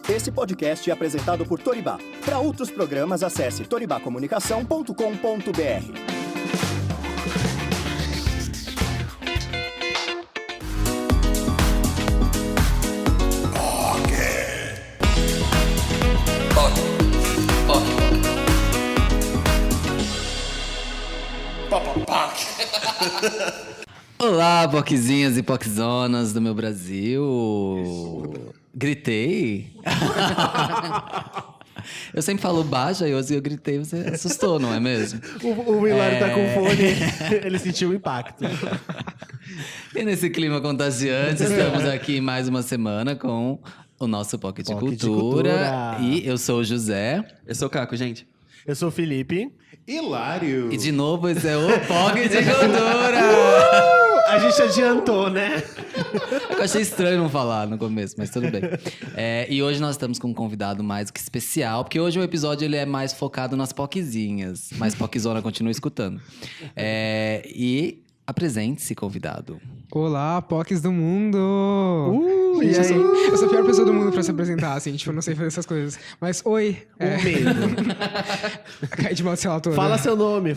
Esse podcast é apresentado por Toribá. Para outros programas, acesse toribacomunicação.com.br. Olá, poquezinhas e poquezonas do meu Brasil. Isso. Gritei? Eu sempre falo baixo, aí hoje eu gritei, você assustou, não é mesmo? O Hilário tá com fone, ele sentiu o impacto. E nesse clima contagiante, estamos aqui mais uma semana com o nosso Pocket Cultura. E eu sou o José. Eu sou o Caco, gente. Eu sou o Felipe. Hilário. E de novo, esse é o Pocket Cultura. A gente adiantou, né? Eu achei estranho não falar no começo, mas tudo bem. E hoje nós estamos com um convidado mais do que especial, porque hoje o episódio ele é mais focado nas poquezinhas, mas Poquezona continua escutando. E apresente-se, convidado. Olá, POCs do mundo! Gente, eu sou a pior pessoa do mundo pra se apresentar, assim, tipo, eu não sei fazer essas coisas. Mas, oi! Medo. Cai de mal, sei lá, toda. Fala seu nome.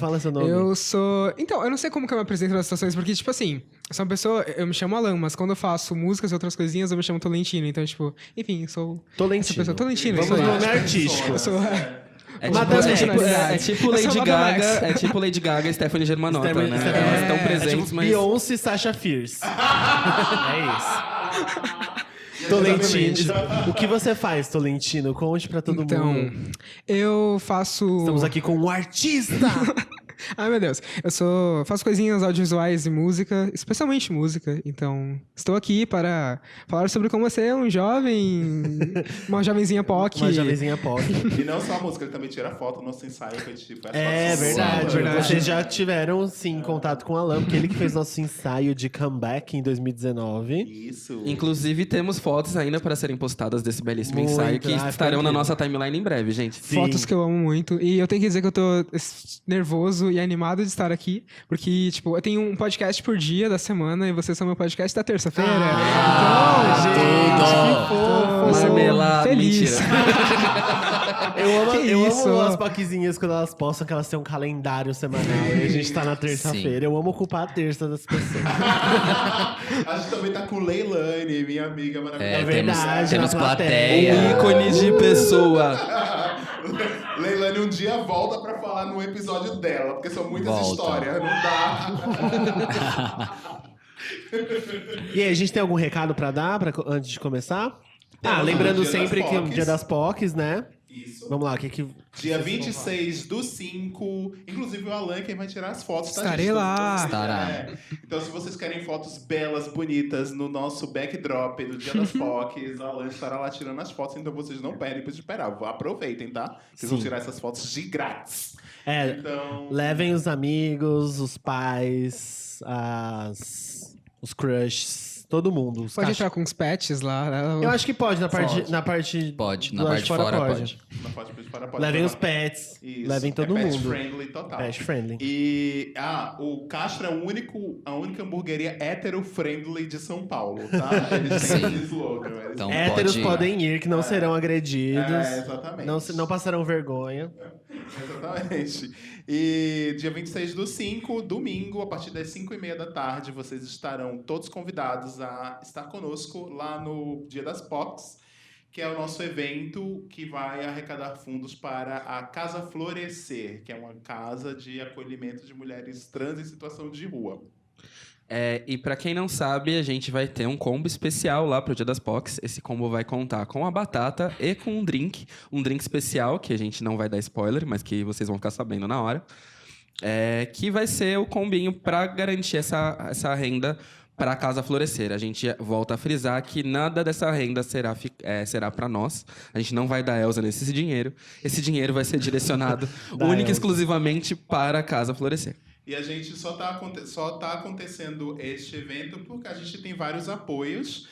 Eu sou... Então, eu não sei como que eu me apresento nas situações, porque, tipo assim, eu sou uma pessoa... Eu me chamo Alan, mas quando eu faço músicas e outras coisinhas, eu me chamo Tolentino. Então, tipo, enfim, sou... Tolentino. Essa pessoa. Tolentino. Vamos no nome artístico. Eu sou... É tipo Lady Gaga e Stephanie Germanotta, né? Elas estão presentes, tipo mas... Beyoncé e Sasha Fierce. É isso. Tolentino. O que você faz, Tolentino? Conte pra todo mundo. Eu faço... Estamos aqui com um artista! Ai, meu Deus. Eu faço coisinhas audiovisuais e música, especialmente música. Então, estou aqui para falar sobre como ser um jovem... Uma jovenzinha POC. Uma jovenzinha POC. E não só a música, ele também tira foto. Nosso ensaio foi tipo... Verdade. Vocês já tiveram, sim, contato com o Alan, porque ele que fez nosso ensaio de comeback em 2019. Isso. Inclusive, temos fotos ainda para serem postadas desse belíssimo ensaio, que estarão na nossa timeline em breve, gente. Sim. Fotos que eu amo muito. E eu tenho que dizer que eu tô nervoso e animado de estar aqui, porque, tipo, eu tenho um podcast por dia da semana e vocês são meu podcast da terça-feira. Tudo! Marmelada, feliz. Eu amo as paquizinhas quando elas postam que elas têm um calendário semanal e a gente tá na terça-feira. Eu amo ocupar a terça das pessoas. A gente também tá com Leilani, minha amiga maravilhosa. É verdade. Temos plateia. Ícone de pessoa. Leilani um dia volta pra falar no episódio dela, porque são muitas histórias, não dá. E aí, a gente tem algum recado pra dar antes de começar? Lembrando sempre que é o Dia das POCs, né? Isso. Vamos lá, Dia 26/5. Inclusive o Alan quem vai tirar as fotos. Estarei lá. Estará. Então, se vocês querem fotos belas, bonitas, no nosso backdrop do Dia das POCs, o Alan estará lá tirando as fotos. Então, vocês não perdem por esperar. Aproveitem, tá? Vocês vão tirar essas fotos de grátis. Então... Levem os amigos, os pais, os crushes. Todo mundo. Pode entrar com os pets lá. Né? Eu acho que pode, na parte Pode, na parte de fora pode. Levem os pets. Isso. Levem todo pet mundo. Friendly total. Pet friendly. E o Castro é a única hamburgueria hétero-friendly de São Paulo, tá? Eles têm esse slogan. Então, héteros podem ir, que não serão agredidos. Exatamente. Não passarão vergonha. Exatamente. E dia 26/5, domingo, a partir das 5:30 da tarde, vocês estarão todos convidados a estar conosco lá no Dia das POCs, que é o nosso evento que vai arrecadar fundos para a Casa Florescer, que é uma casa de acolhimento de mulheres trans em situação de rua. E pra quem não sabe, a gente vai ter um combo especial lá pro Dia das POCs. Esse combo vai contar com a batata e com um drink especial, que a gente não vai dar spoiler, mas que vocês vão ficar sabendo na hora. Que vai ser o combinho pra garantir essa renda para a Casa Florescer. A gente volta a frisar que nada dessa renda será para nós. A gente não vai dar Elza nesse dinheiro. Esse dinheiro vai ser direcionado única e exclusivamente para a Casa Florescer. E a gente só tá acontecendo este evento porque a gente tem vários apoios.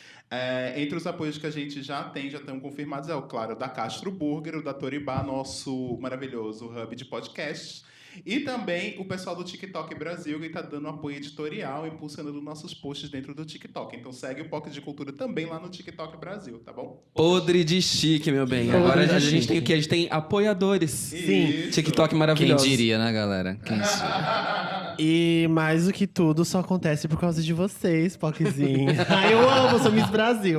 Entre os apoios que a gente já estão confirmados, claro, o da Castro Burger, o da Toribá, nosso maravilhoso hub de podcasts. E também o pessoal do TikTok Brasil, que tá dando apoio editorial, impulsionando nossos posts dentro do TikTok. Então segue o POC de Cultura também lá no TikTok Brasil, tá bom? Podre de chique, meu bem. Podre Agora de a gente chique. tem o quê? A gente tem apoiadores. Sim. TikTok Quem maravilhoso. diria, né, galera? Quem diria? E mais do que tudo, só acontece por causa de vocês, Poczinho. Ai, eu amo, sou Miss Brasil.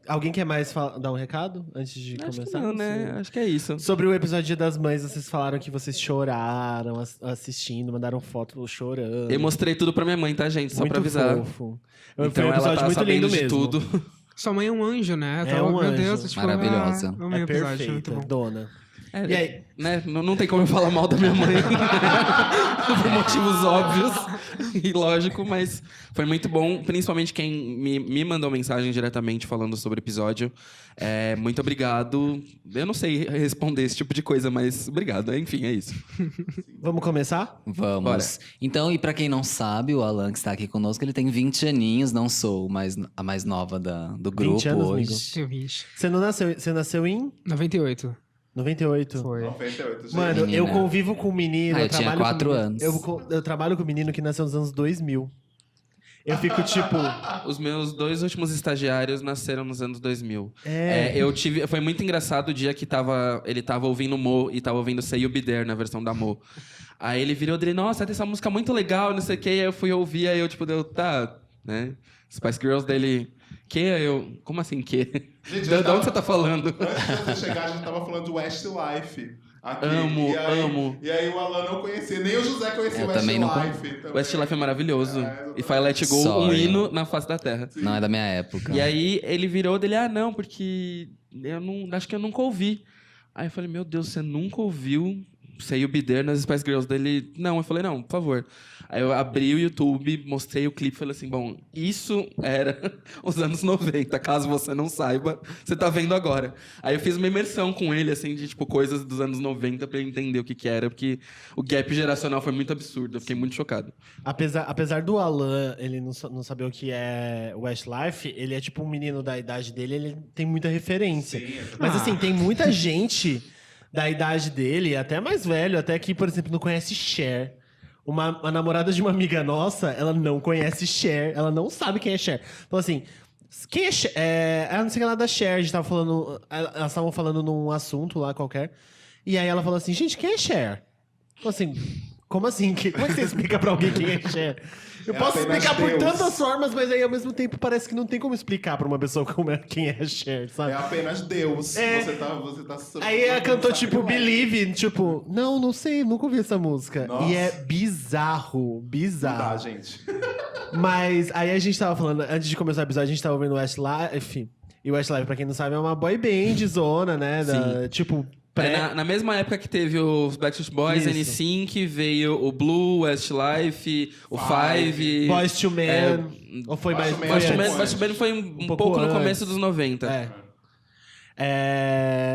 Alguém quer mais dar um recado antes de Acho que começar? não, né? Acho que é isso. Sobre o episódio Dia das Mães, vocês falaram que vocês choraram assistindo, mandaram foto chorando. Eu mostrei tudo pra minha mãe, tá, gente? Só Muito pra avisar. fofo. Então Foi um ela episódio tá muito sabendo lindo de mesmo. tudo. Sua mãe é um anjo, né? É um Meu anjo. Deus, tipo, Maravilhosa. Amei É o episódio, muito perfeita, bom. dona. É, E aí? né? Não tem como eu falar mal da minha mãe. Por motivos óbvios e lógico, mas foi muito bom. Principalmente quem me mandou mensagem diretamente falando sobre o episódio. Muito obrigado. Eu não sei responder esse tipo de coisa, mas obrigado. Enfim, é isso. Vamos começar? Vamos. Bora. Então, e pra quem não sabe, o Alan que está aqui conosco, ele tem 20 aninhos, não sou a mais nova do grupo 20 anos, hoje. amigo. Tenho 20. Você nasceu em 98. 98? Foi. 98, gente. Mano, Menina. eu convivo com um menino. Eu tinha trabalho 4 com, anos. Eu trabalho com um menino que nasceu nos anos 2000. Eu fico tipo. Os meus 2 últimos estagiários nasceram nos anos 2000. É. Foi muito engraçado o dia que ele tava ouvindo Mo e tava ouvindo Say You Be There na versão da Mo. Aí ele virou dele, nossa, tem essa música muito legal, não sei o quê. Aí eu fui ouvir, aí eu, tipo, tá, né? Spice Girls dele, que? Eu, como assim, que? Gente, De eu onde tava- você tá falando? Antes de você chegar, a gente tava falando de Westlife. Aqui. Amo, E aí- amo. E aí o Alan não conhecia, nem o José conhecia Eu o também não Westlife. também. Westlife é maravilhoso. exatamente. E Fire Let Go, um Sonho. hino na face da terra. Não é da minha época. E aí ele virou dele, não, porque eu não, acho que eu nunca ouvi. Aí eu falei, meu Deus, você nunca ouviu Say You Be There nas Spice Girls dele? Não, eu falei, não, por favor. Aí eu abri o YouTube, mostrei o clipe e falei assim, bom, isso era os anos 90, caso você não saiba, você tá vendo agora. Aí eu fiz uma imersão com ele, assim, de tipo, coisas dos anos 90 pra ele entender o que era, porque o gap geracional foi muito absurdo, eu fiquei muito chocado. Apesar do Alan, ele não saber o que é Westlife, ele é tipo um menino da idade dele, ele tem muita referência. Mas assim, tem muita gente da idade dele, até mais velho, até que, por exemplo, não conhece Cher. A namorada de uma amiga nossa, ela não conhece Cher, ela não sabe quem é Cher. Então, assim, quem é Cher? Ela não sei o que lá da Cher, a gente tava falando. Elas estavam falando num assunto lá qualquer. E aí ela falou assim: gente, quem é Cher? Então, assim, como assim? Como é que você explica pra alguém quem é Cher? Eu É posso apenas explicar por Deus. tantas formas, mas aí ao mesmo tempo parece que não tem como explicar pra uma pessoa quem é Cher, sabe? É apenas Deus. É. Você tá Aí ela cantou tipo sacrilégio. Believe, tipo, não sei, nunca ouvi essa música. Nossa. E é bizarro, Não bizarro. dá, gente. Mas aí a gente tava falando, antes de começar o episódio, a gente tava ouvindo Westlife. E Westlife, pra quem não sabe, é uma boy band zona, né? Tipo, Na mesma época que teve os Backstreet Boys, Isso. N5, veio o Blue, Westlife, o Five. Boys to Men. Ou foi mais. Boyz II Men. foi Boyz II antes? Men. Boyz II Men foi um pouco pouco no antes. começo dos 90.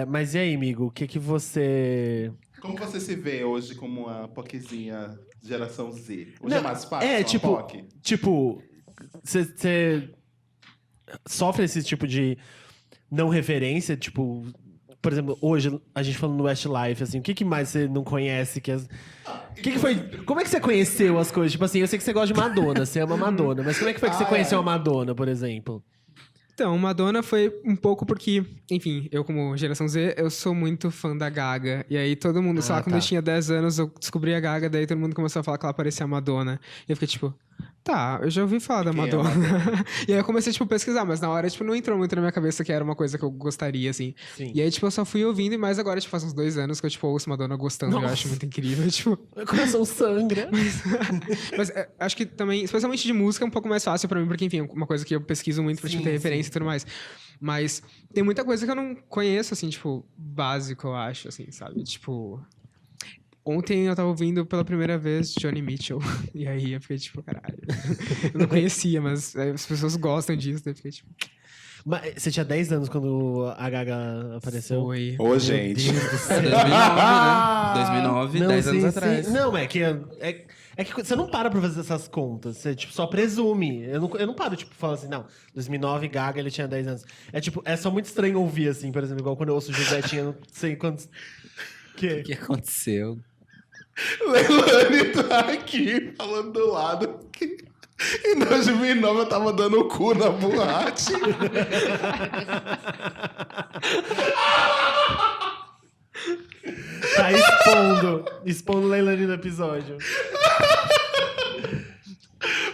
Mas e aí, amigo? O que você. Como você se vê hoje como uma poquezinha geração Z? Hoje Não, é mais fácil é, uma tipo, POC? Tipo, você sofre esse tipo de não referência? Tipo, por exemplo, hoje a gente falando no Westlife, assim, o que mais você não conhece? O que foi? Como é que você conheceu as coisas? Tipo assim, eu sei que você gosta de Madonna, você ama Madonna, mas como é que foi que você conheceu a Madonna, por exemplo? Então, Madonna foi um pouco porque, enfim, eu como geração Z, eu sou muito fã da Gaga. E aí todo mundo, sei lá, quando tá. eu tinha 10 anos, eu descobri a Gaga, daí todo mundo começou a falar que ela parecia a Madonna. E eu fiquei tipo, tá, eu já ouvi falar da Quem é Madonna. E aí eu comecei, tipo, a pesquisar, mas na hora, tipo, não entrou muito na minha cabeça que era uma coisa que eu gostaria, assim. Sim. E aí, tipo, eu só fui ouvindo, e mais agora, tipo, faz uns 2 anos que eu, tipo, ouço Madonna gostando, e eu Nossa. acho muito incrível, tipo... Meu coração sangra. Mas acho que também, especialmente de música, é um pouco mais fácil pra mim, porque, enfim, é uma coisa que eu pesquiso muito pra tipo, ter referência e tudo mais. Mas tem muita coisa que eu não conheço, assim, tipo, básico, eu acho, assim, sabe? Tipo... Ontem eu tava ouvindo pela primeira vez Johnny Mitchell. E aí eu fiquei tipo, caralho. Eu não conhecia, mas as pessoas gostam disso. Daí eu fiquei tipo, Mas você tinha 10 anos quando a Gaga apareceu? foi. Ô, gente. 2009, né? 2009, 10 anos sim, atrás. sim. Não, é que você não para pra fazer essas contas. Você tipo, só presume. Eu não paro, tipo, falando assim, não, 2009, Gaga, ele tinha 10 anos. É tipo, é só muito estranho ouvir, assim, por exemplo, igual quando eu ouço o José tinha não sei quantos. O que aconteceu? Leilani tá aqui falando do lado que em 2009 eu tava dando o cu na boate. Tá expondo Leilani no episódio.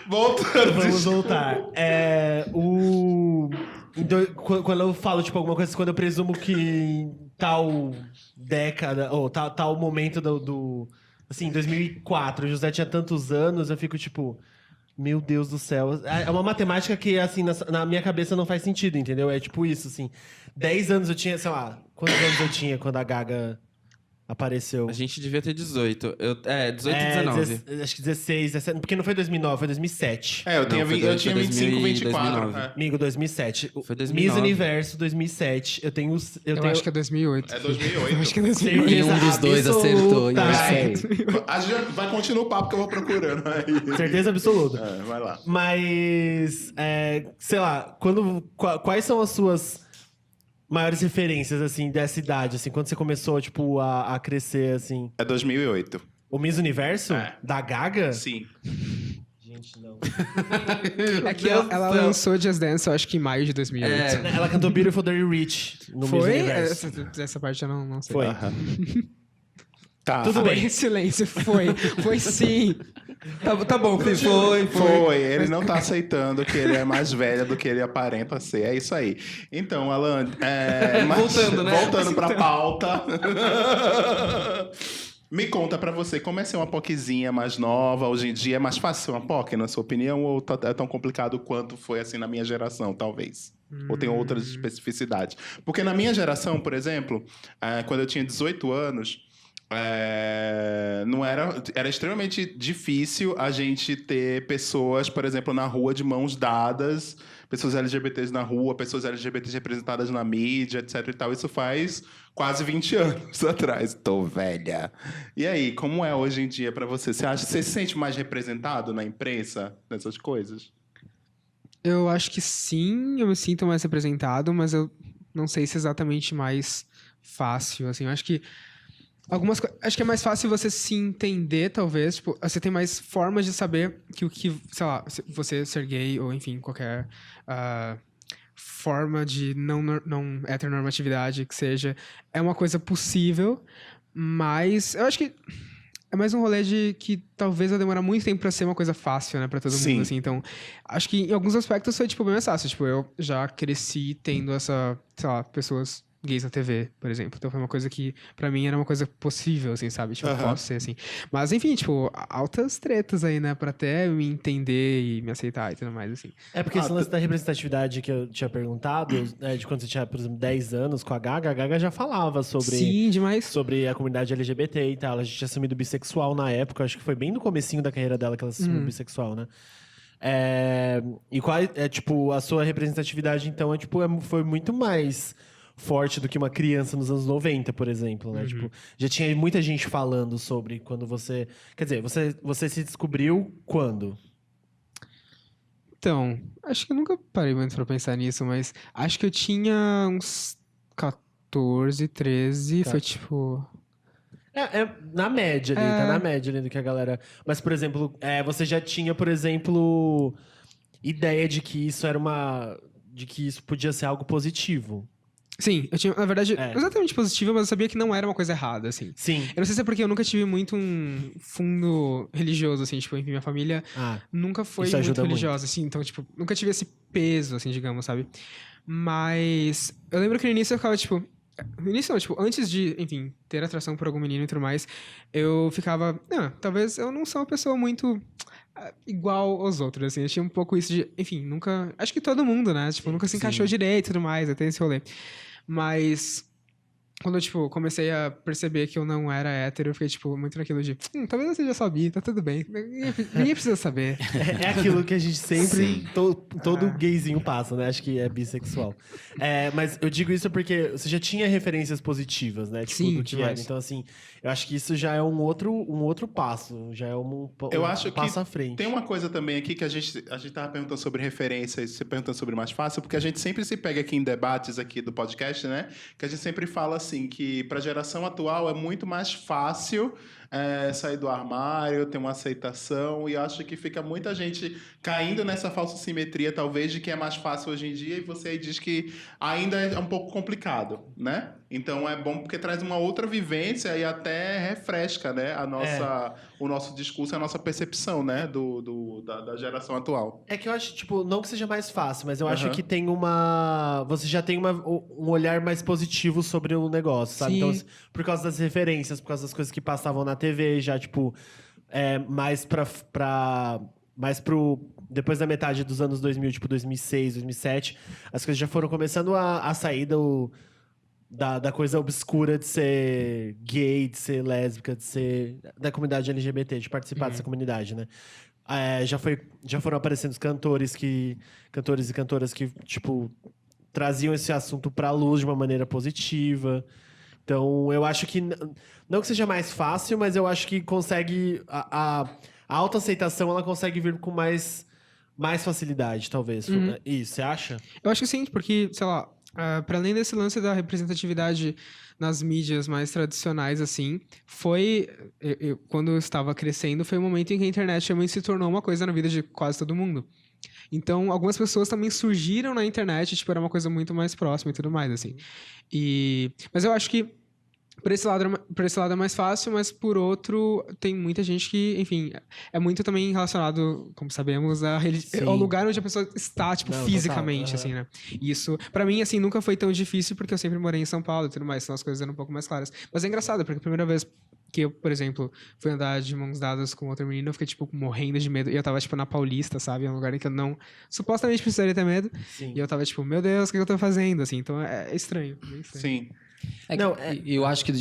Voltando. Vamos voltar. Quando eu falo, tipo, alguma coisa, quando eu presumo que em tal década, ou tal momento assim, 2004, o José tinha tantos anos, eu fico, tipo... Meu Deus do céu. É uma matemática que, assim, na minha cabeça não faz sentido, entendeu? É tipo isso, assim. 10 anos eu tinha, sei lá... Quantos anos eu tinha quando a Gaga apareceu? A gente devia ter 18. 18 e 19. Acho que 16, 17... Porque não foi 2009, foi 2007. Eu tinha 25, 24. 2009. Amigo, 2007. Foi 2009. Miss Universo, 2007. Eu tenho... Eu acho que é 2008. É 2008. Eu acho que é 2008. E um dos dois acertou. E eu absoluta. sei. A gente vai continuar o papo que eu vou procurando aí. Certeza absoluta. Vai lá. Mas, sei lá, quais são as suas maiores referências, assim, dessa idade, assim, quando você começou, tipo, a crescer, assim? É 2008. O Miss Universo? É. Da Gaga? Sim. Gente, não. É que ela lançou Just Dance, eu acho que em maio de 2008. Ela cantou Beautiful Dirty Rich no Miss Foi? Universo. Essa parte eu não sei. Foi. Tá. Tudo bem. Silêncio, foi. Foi sim. Tá bom, Fih, foi. Foi, ele não tá aceitando que ele é mais velho do que ele aparenta ser. É isso aí. Então, Alan, Voltando, né? Voltando pra pauta. Me conta pra você, como é ser uma POCzinha mais nova? Hoje em dia é mais fácil ser uma POC, na sua opinião? Ou é tão complicado quanto foi assim na minha geração, talvez? Ou tem outras especificidades? Porque na minha geração, por exemplo, quando eu tinha 18 anos... não era extremamente difícil a gente ter pessoas, por exemplo, na rua de mãos dadas, pessoas LGBTs na rua, pessoas LGBTs representadas na mídia, etc e tal. Isso faz quase 20 anos atrás. Tô velha. E aí, como é hoje em dia pra você? Você se sente mais representado na imprensa, nessas coisas? Eu acho que sim, eu me sinto mais representado, mas eu não sei se é exatamente mais fácil, assim. Eu acho que acho que é mais fácil você se entender, talvez. Tipo, você tem mais formas de saber que sei lá, você ser gay ou, enfim, qualquer forma de não heteronormatividade que seja, é uma coisa possível, mas eu acho que é mais um rolê de que talvez vai demorar muito tempo pra ser uma coisa fácil, né, pra todo Sim. mundo, assim. Então, acho que em alguns aspectos foi, tipo, bem mais fácil. Tipo, eu já cresci tendo sei lá, pessoas gays na TV, por exemplo. Então foi uma coisa que, pra mim, era uma coisa possível, assim, sabe? Tipo, posso ser, assim. Mas, enfim, tipo, altas tretas aí, né? Pra até me entender e me aceitar e tudo mais, assim. É porque esse lance da representatividade que eu tinha perguntado, de quando você tinha, por exemplo, 10 anos com a Gaga já falava sobre... Sim, demais. Sobre a comunidade LGBT e tal. Ela já tinha assumido bissexual na época. Acho que foi bem no comecinho da carreira dela que ela se assumiu bissexual, né? E qual tipo, a sua representatividade, então, foi muito mais forte do que uma criança nos anos 90, por exemplo, né? Tipo, já tinha muita gente falando sobre quando você... Quer dizer, você se descobriu quando? Então, acho que eu nunca parei muito pra pensar nisso, mas acho que eu tinha uns 14, 13, Tá. foi tipo... Na média ali, tá na média ali do que a galera... Mas, por exemplo, você já tinha, por exemplo, ideia de que isso era de que isso podia ser algo positivo. Sim, eu tinha, na verdade, exatamente positivo, mas eu sabia que não era uma coisa errada, assim. Sim. Eu não sei se é porque eu nunca tive muito um fundo religioso, assim, tipo, enfim, minha família nunca foi isso muito ajuda religiosa, assim, então, tipo, nunca tive esse peso, assim, digamos, sabe? Mas eu lembro que no início eu ficava, tipo... No início não, tipo, antes de, enfim, ter atração por algum menino e tudo mais, eu ficava... talvez eu não sou uma pessoa muito igual aos outros, assim. Eu tinha um pouco isso de... Enfim, nunca... Acho que todo mundo, né? Tipo, nunca se encaixou direito e tudo mais, até esse rolê. Mas... Quando eu, tipo, comecei a perceber que eu não era hétero, eu fiquei, tipo, muito naquilo de... talvez eu seja só bi, tá tudo bem. Ninguém precisa saber. É aquilo que a gente sempre... Todo gayzinho passa, né? Acho que é bissexual. Mas eu digo isso porque você já tinha referências positivas, né? Tipo, Sim, do que demais. era. Então, assim, eu acho que isso já é um outro passo. Já é um Eu acho passo que à frente. tem uma coisa também aqui que a gente tava perguntando sobre referências, você perguntando sobre mais fácil, porque a gente sempre se pega aqui em debates aqui do podcast, né? Que a gente sempre fala assim que para a geração atual é muito mais fácil sair do armário, ter uma aceitação, e acho que fica muita gente caindo nessa falsa simetria, talvez, de que é mais fácil hoje em dia, e você aí diz que ainda é um pouco complicado, né? Então é bom porque traz uma outra vivência e até refresca, né, o nosso discurso, a nossa percepção, né, da geração atual. É que eu acho, tipo, não que seja mais fácil, mas eu acho que tem uma... Você já tem um olhar mais positivo sobre o negócio, sabe? Sim. Então, por causa das referências, por causa das coisas que passavam na TV, já, tipo, mais mais pro... Depois da metade dos anos 2000, tipo, 2006, 2007, as coisas já foram começando a sair da coisa obscura de ser gay, de ser lésbica, de ser da comunidade LGBT, de participar dessa comunidade, né? Já foram aparecendo os cantores e cantoras que, tipo, traziam esse assunto pra luz de uma maneira positiva. Então, eu acho que... Não que seja mais fácil, mas eu acho que consegue... A autoaceitação, ela consegue vir com mais facilidade, talvez. Isso, você acha? Eu acho que sim, porque, sei lá, para além desse lance da representatividade nas mídias mais tradicionais, assim, quando eu estava crescendo, foi o momento em que a internet realmente se tornou uma coisa na vida de quase todo mundo. Então, algumas pessoas também surgiram na internet, tipo, era uma coisa muito mais próxima e tudo mais, assim. Mas eu acho que por esse lado é mais fácil, mas por outro, tem muita gente que, enfim, é muito também relacionado, como sabemos, ao lugar onde a pessoa está, tipo, fisicamente, assim, né? E isso, pra mim, assim, nunca foi tão difícil, porque eu sempre morei em São Paulo e tudo mais, então as coisas eram um pouco mais claras. Mas é engraçado, porque a primeira vez que eu, por exemplo, fui andar de mãos dadas com outra menina, eu fiquei, tipo, morrendo de medo. E eu tava, tipo, na Paulista, sabe? É um lugar em que eu não... supostamente precisaria ter medo. Sim. E eu tava, tipo, meu Deus, o que eu tô fazendo? Assim, então é estranho. Bem estranho. Sim. Eu acho que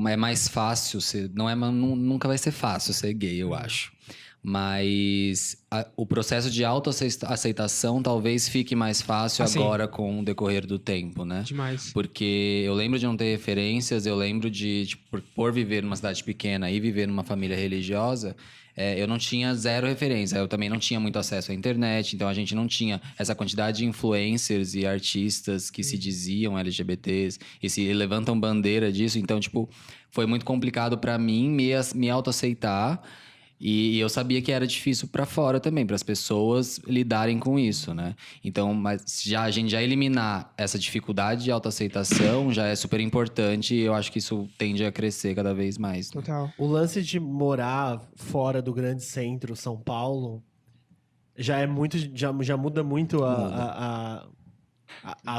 é mais fácil ser, nunca vai ser fácil ser gay, eu acho. Mas o processo de autoaceitação talvez fique mais fácil agora com o decorrer do tempo, né? Demais. Porque eu lembro de não ter referências, eu lembro de, tipo, por viver numa cidade pequena e viver numa família religiosa, eu não tinha zero referência. Eu também não tinha muito acesso à internet, então a gente não tinha essa quantidade de influencers e artistas que se diziam LGBTs e se levantam bandeira disso. Então, tipo, foi muito complicado pra mim me autoaceitar. E eu sabia que era difícil pra fora também, para as pessoas lidarem com isso, né? Então, mas a gente já eliminar essa dificuldade de autoaceitação já é super importante e eu acho que isso tende a crescer cada vez mais. Né? Total. O lance de morar fora do grande centro, São Paulo, já muda muito a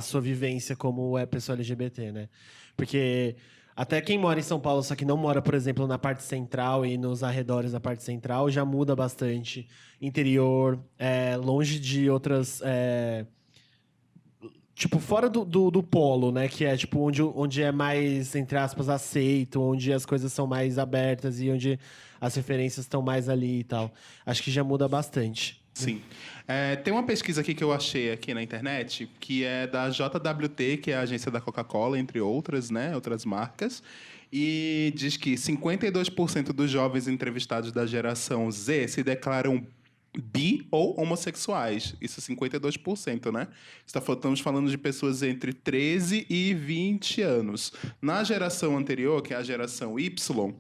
sua vivência como pessoa LGBT, né? Porque até quem mora em São Paulo, só que não mora, por exemplo, na parte central e nos arredores da parte central, já muda bastante. Interior, longe de outras... tipo, fora do polo, né? Que é, tipo, onde é mais, entre aspas, aceito, onde as coisas são mais abertas e onde as referências estão mais ali e tal. Acho que já muda bastante. Sim. Tem uma pesquisa aqui que eu achei aqui na internet, que é da JWT, que é a agência da Coca-Cola, entre outras, né? Outras marcas. E diz que 52% dos jovens entrevistados da geração Z se declaram bi ou homossexuais. Isso 52%, né? Estamos falando de pessoas entre 13 e 20 anos. Na geração anterior, que é a geração Y,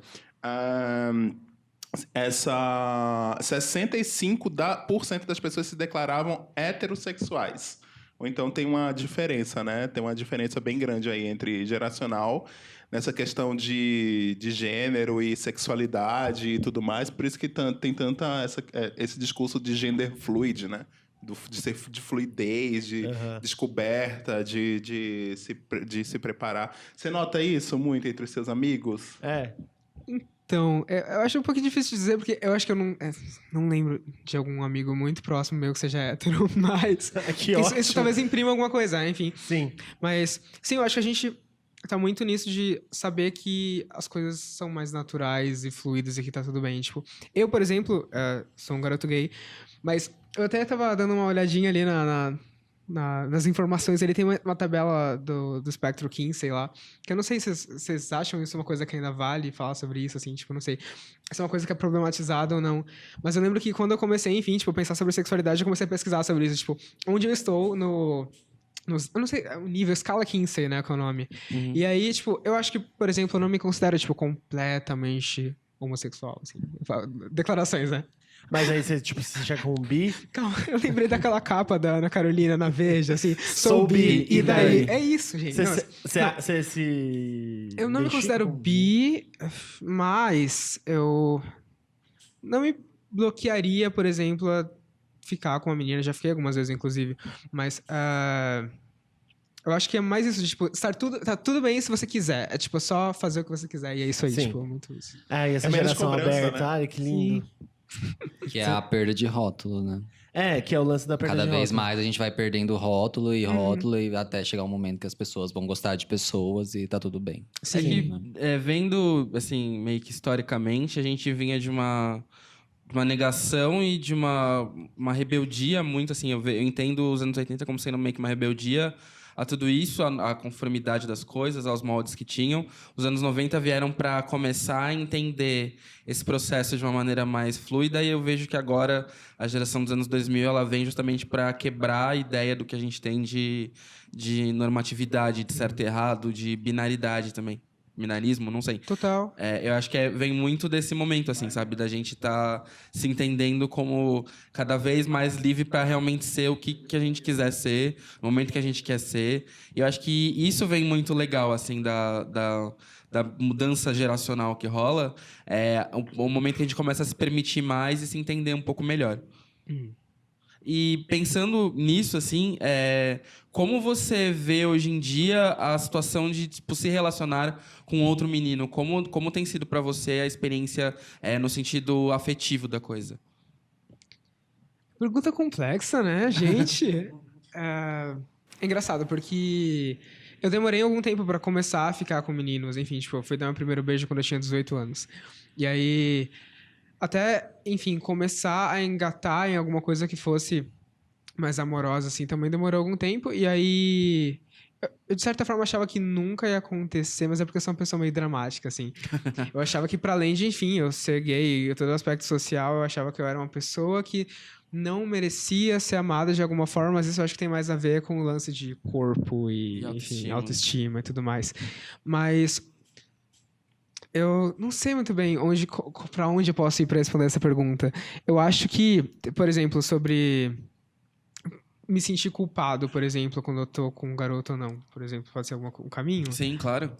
65% das pessoas se declaravam heterossexuais. Ou então tem uma diferença, né? Tem uma diferença bem grande aí entre geracional, nessa questão de gênero e sexualidade e tudo mais. Por isso que tem esse discurso de gender fluid, né? De fluidez, de descoberta, de se preparar. Você nota isso muito entre os seus amigos? Então, eu acho um pouco difícil de dizer, porque eu acho que eu não lembro de algum amigo muito próximo meu que seja hétero, mas... isso talvez imprima alguma coisa, enfim. Sim. Mas, sim, eu acho que a gente tá muito nisso de saber que as coisas são mais naturais e fluidas e que tá tudo bem. Tipo, eu, por exemplo, sou um garoto gay, mas eu até tava dando uma olhadinha ali nas informações. Ele tem uma tabela do espectro Kinsey lá, que eu não sei se vocês acham isso uma coisa que ainda vale falar sobre isso, assim, tipo, não sei se é uma coisa que é problematizada ou não, mas eu lembro que quando eu comecei, enfim, tipo, pensar sobre sexualidade, eu comecei a pesquisar sobre isso, tipo, onde eu estou Eu não sei, o nível, escala Kinsey, né, que é o nome. Uhum. E aí, tipo, eu acho que, por exemplo, eu não me considero, tipo, completamente homossexual, assim. Declarações, né? Mas aí você, tipo, se chega com um bi. Calma, eu lembrei daquela capa da Ana Carolina na Veja, assim, Sou bi, e daí? e daí? É isso, gente. Não, Você se. eu não me identifica considero com um bi, mas eu não me bloquearia, por exemplo, a ficar com uma menina. Já fiquei algumas vezes, inclusive. Mas eu acho que é mais isso, de, tipo, tá tudo bem se você quiser. É tipo, só fazer o que você quiser. E é isso aí, Sim. tipo, muito isso. Ah, e essa É menos geração cobrança, aberta, né? ai, que lindo. Que é a perda de rótulo, né? É, que é o lance da perda Cada de vez rótulo. mais a gente vai perdendo rótulo e até chegar um momento que as pessoas vão gostar de pessoas e tá tudo bem. É que, vendo, assim, meio que historicamente, a gente vinha de uma negação e de uma rebeldia muito, assim, eu entendo os anos 80 como sendo meio que uma rebeldia a tudo isso, a conformidade das coisas, aos moldes que tinham. Os anos 90 vieram para começar a entender esse processo de uma maneira mais fluida, e eu vejo que agora a geração dos anos 2000 ela vem justamente para quebrar a ideia do que a gente tem de normatividade, de certo e errado, de binaridade também. Binarismo, não sei. Total. Eu acho que vem muito desse momento, assim, sabe? Da gente tá se entendendo como cada vez mais livre para realmente ser o que a gente quiser ser, no momento que a gente quer ser. E eu acho que isso vem muito legal, assim, da mudança geracional que rola. É o momento que a gente começa a se permitir mais e se entender um pouco melhor. E pensando nisso, assim, como você vê hoje em dia a situação de tipo, se relacionar com outro menino? Como tem sido para você a experiência no sentido afetivo da coisa? Pergunta complexa, né, gente? É engraçado, porque eu demorei algum tempo pra começar a ficar com meninos. Enfim, tipo, eu fui dar meu primeiro beijo quando eu tinha 18 anos. E aí, até, enfim, começar a engatar em alguma coisa que fosse mais amorosa, assim, também demorou algum tempo. E aí, eu de certa forma achava que nunca ia acontecer, mas é porque eu sou uma pessoa meio dramática, assim. Eu achava que, para além de, enfim, eu ser gay e todo o aspecto social, eu achava que eu era uma pessoa que não merecia ser amada de alguma forma, mas isso eu acho que tem mais a ver com o lance de corpo e enfim, autoestima e tudo mais. Mas eu não sei muito bem para onde eu posso ir para responder essa pergunta. Eu acho que, por exemplo, sobre me sentir culpado, por exemplo, quando eu tô com um garoto ou não, por exemplo, pode ser um caminho? Sim, claro.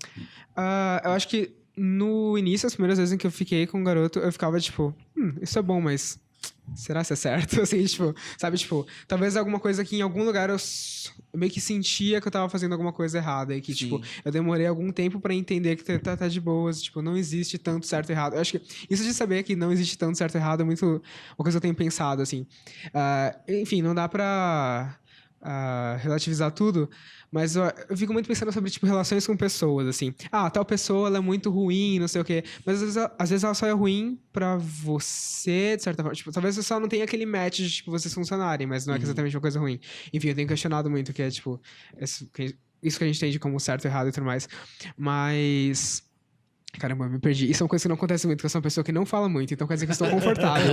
Eu acho que no início, as primeiras vezes em que eu fiquei com um garoto, eu ficava tipo, isso é bom, mas será que é certo? Assim, tipo, sabe, tipo, talvez alguma coisa que em algum lugar eu meio que sentia que eu tava fazendo alguma coisa errada e que, Sim. tipo, eu demorei algum tempo pra entender que tá de boas, tipo, não existe tanto certo e errado. Eu acho que isso de saber que não existe tanto certo e errado é muito uma coisa que eu tenho pensado, assim. Enfim, não dá pra relativizar tudo, mas eu fico muito pensando sobre, tipo, relações com pessoas, assim. Tal pessoa, ela é muito ruim, não sei o quê. Mas, às vezes ela só é ruim pra você, de certa forma. Tipo, talvez você só não tenha aquele match de, tipo, vocês funcionarem, mas não é exatamente uma coisa ruim. Enfim, eu tenho questionado muito que é, tipo, isso que a gente entende como certo, errado e tudo mais. Mas... Caramba, eu me perdi. Isso é uma coisa que não acontece muito, porque eu sou uma pessoa que não fala muito, então quer dizer que eu estou confortável.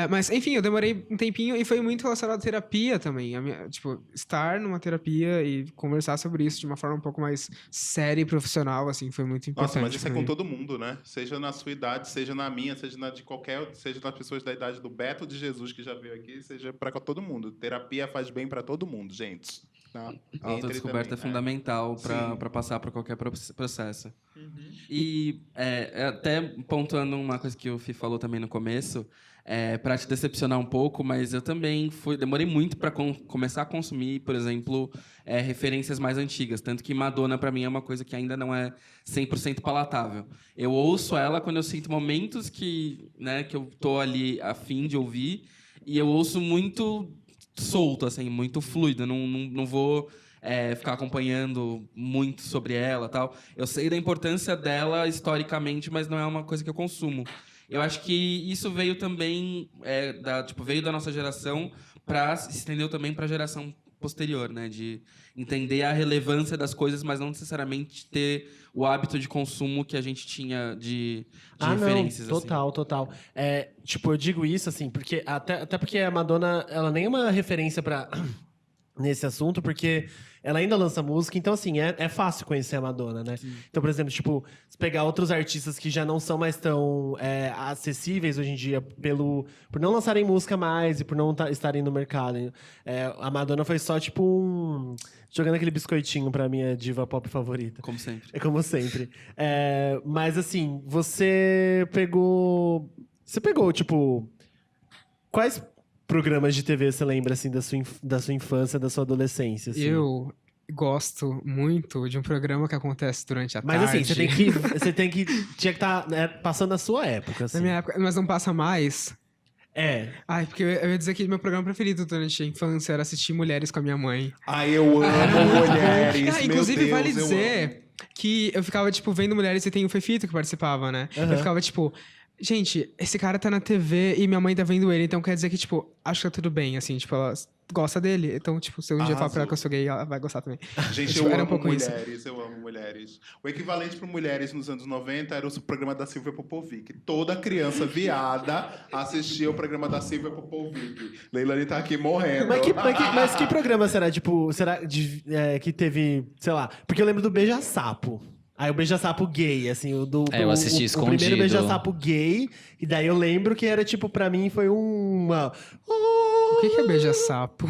Mas, enfim, eu demorei um tempinho e foi muito relacionado à terapia também. Tipo, estar numa terapia e conversar sobre isso de uma forma um pouco mais séria e profissional, assim, foi muito importante. Nossa, mas isso é pra com mim. todo mundo, né? Seja na sua idade, seja na minha, seja na de qualquer, seja nas pessoas da idade do Beto de Jesus que já veio aqui, seja para todo mundo. Terapia faz bem para todo mundo, gente. Tá? A autodescoberta é fundamental para passar por qualquer processo. E até pontuando uma coisa que o Fih falou também no começo, para te decepcionar um pouco, mas eu também demorei muito para começar a consumir, por exemplo, referências mais antigas. Tanto que Madonna, para mim, é uma coisa que ainda não é 100% palatável. Eu ouço ela quando eu sinto momentos que eu tô ali a fim de ouvir, e eu ouço muito solto, assim, muito fluido. Não vou ficar acompanhando muito sobre ela, tal. Eu sei da importância dela historicamente, mas não é uma coisa que eu consumo. Eu acho que isso veio também veio da nossa geração se estendeu também para a geração posterior, né, de entender a relevância das coisas, mas não necessariamente ter o hábito de consumo que a gente tinha de referências. Não, total, total. Tipo, eu digo isso, assim, porque até porque a Madonna, ela nem é uma referência pra nesse assunto, porque ela ainda lança música, então assim, é fácil conhecer a Madonna, né? Então, por exemplo, tipo, se pegar outros artistas que já não são mais tão acessíveis hoje em dia por não lançarem música mais e por não estarem no mercado. A Madonna foi só, tipo, jogando aquele biscoitinho pra minha diva pop favorita. Como sempre. É como sempre. Mas assim, você pegou, tipo, quais programas de TV você lembra, assim, da sua infância, da sua adolescência? Assim? Eu gosto muito de um programa que acontece durante a Mas tarde. assim, tinha que estar passando na sua época, assim. Na minha época, mas não passa mais. Ai, porque eu ia dizer que meu programa preferido durante a infância era assistir Mulheres com a minha mãe. Ai, eu amo mulheres. Inclusive, meu Deus, vale eu amo. dizer que eu ficava, tipo, vendo Mulheres e tem o Fefito que participava, né? Eu ficava, tipo, gente, esse cara tá na TV e minha mãe tá vendo ele, então quer dizer que, tipo, acho que tá tudo bem, assim, tipo, ela gosta dele. Então, tipo, se eu um dia falar pra ela que eu sou gay, ela vai gostar também. Gente, Tipo, eu era um amo pouco isso. mulheres, eu amo mulheres. O equivalente para mulheres nos anos 90 era o programa da Silvia Popovic. Toda criança viada assistia o programa da Silvia Popovic. Leilani tá aqui morrendo. mas que programa será? Tipo, que teve, sei lá... Porque eu lembro do Beija-Sapo. Aí o Beija-Sapo gay, assim, eu assisti o escondido. primeiro Beija-Sapo gay, e daí eu lembro que era, tipo, pra mim foi uma... O que é beija-sapo?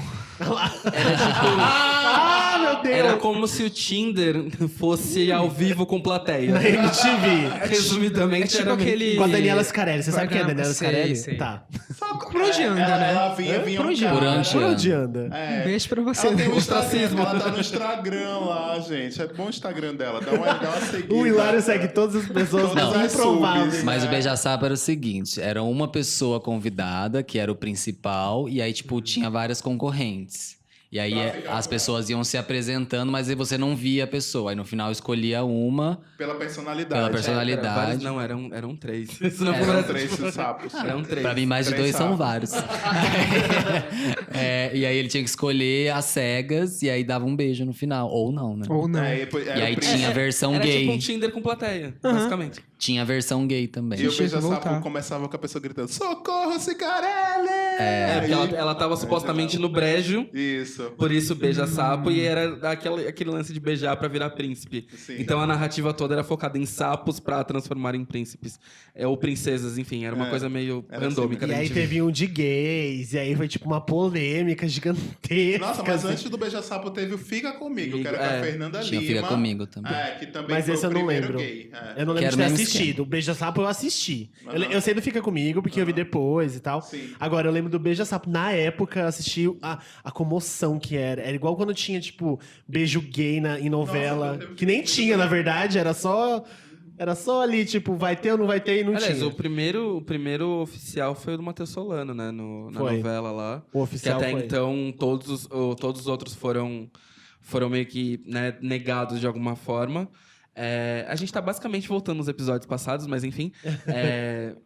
Ah, meu Deus! Era como se o Tinder fosse ao vivo com plateia. Na MTV. Resumidamente, É tipo era meio- aquele... Com a Daniela Scarelli. Você sabe quem é a Daniela Sei, Scarelli? sei. Tá. Por onde anda, né? Ela vinha Por onde um anda? cara. Por Por onde anda? Um beijo pra você. Ela tem um né? Instagram, ela tá no Instagram lá, gente. É bom o Instagram dela. Dá uma seguida. O Hilário segue todas as pessoas Todas as improváveis. subs. Mas o Beija-Sapo era o seguinte: era uma pessoa convidada, que era o principal, e aí, tipo, tinha várias concorrentes. E aí as pessoas iam se apresentando, mas aí você não via a pessoa. Aí no final escolhia uma Pela personalidade. pela Era vários, personalidade. não, eram três. Eram três sapos. Eram três. Pra mim, mais de Três dois são sapos. vários. E aí ele tinha que escolher as cegas e aí dava um beijo no final. Ou não, né? Ou não. E aí tinha a versão Era gay. tipo um Tinder com plateia, basicamente. Tinha a versão gay também. E o Tinha que Beija-Sapo voltar. começava com a pessoa gritando: Socorro, Cicarelli! É, porque ela tava supostamente no brejo, Isso. por isso beija-sapo, e era aquele lance de beijar pra virar príncipe. Sim. Então a narrativa toda era focada em sapos pra transformar em príncipes. Ou princesas, enfim, era uma coisa meio Era randômica. E da aí MTV. teve um de gays, e aí foi tipo uma polêmica gigantesca. Nossa, mas assim. antes do Beija-Sapo teve o Fica Comigo, que era É, com a Fernanda tinha Lima. Fica Comigo também. Que também Mas foi esse o eu não primeiro lembro. gay. Eu não Que lembro era de o ter mesmo assistido. O Beija-Sapo eu assisti. Aham. Eu sei do Fica Comigo, porque eu vi depois e tal. Sim. Agora, eu lembro do Beija-Sapo. Na época, assisti a comoção que era. Era igual quando tinha, tipo, beijo gay em novela. Nossa, que nem tinha, na verdade. Era só ali, tipo, vai ter ou não vai ter, e não Aliás, tinha. o primeiro oficial foi o do Matheus Solano, né? Na Foi. novela lá. O oficial que até foi. então todos os outros foram meio que, né, negados de alguma forma. A gente tá basicamente voltando nos episódios passados, mas enfim.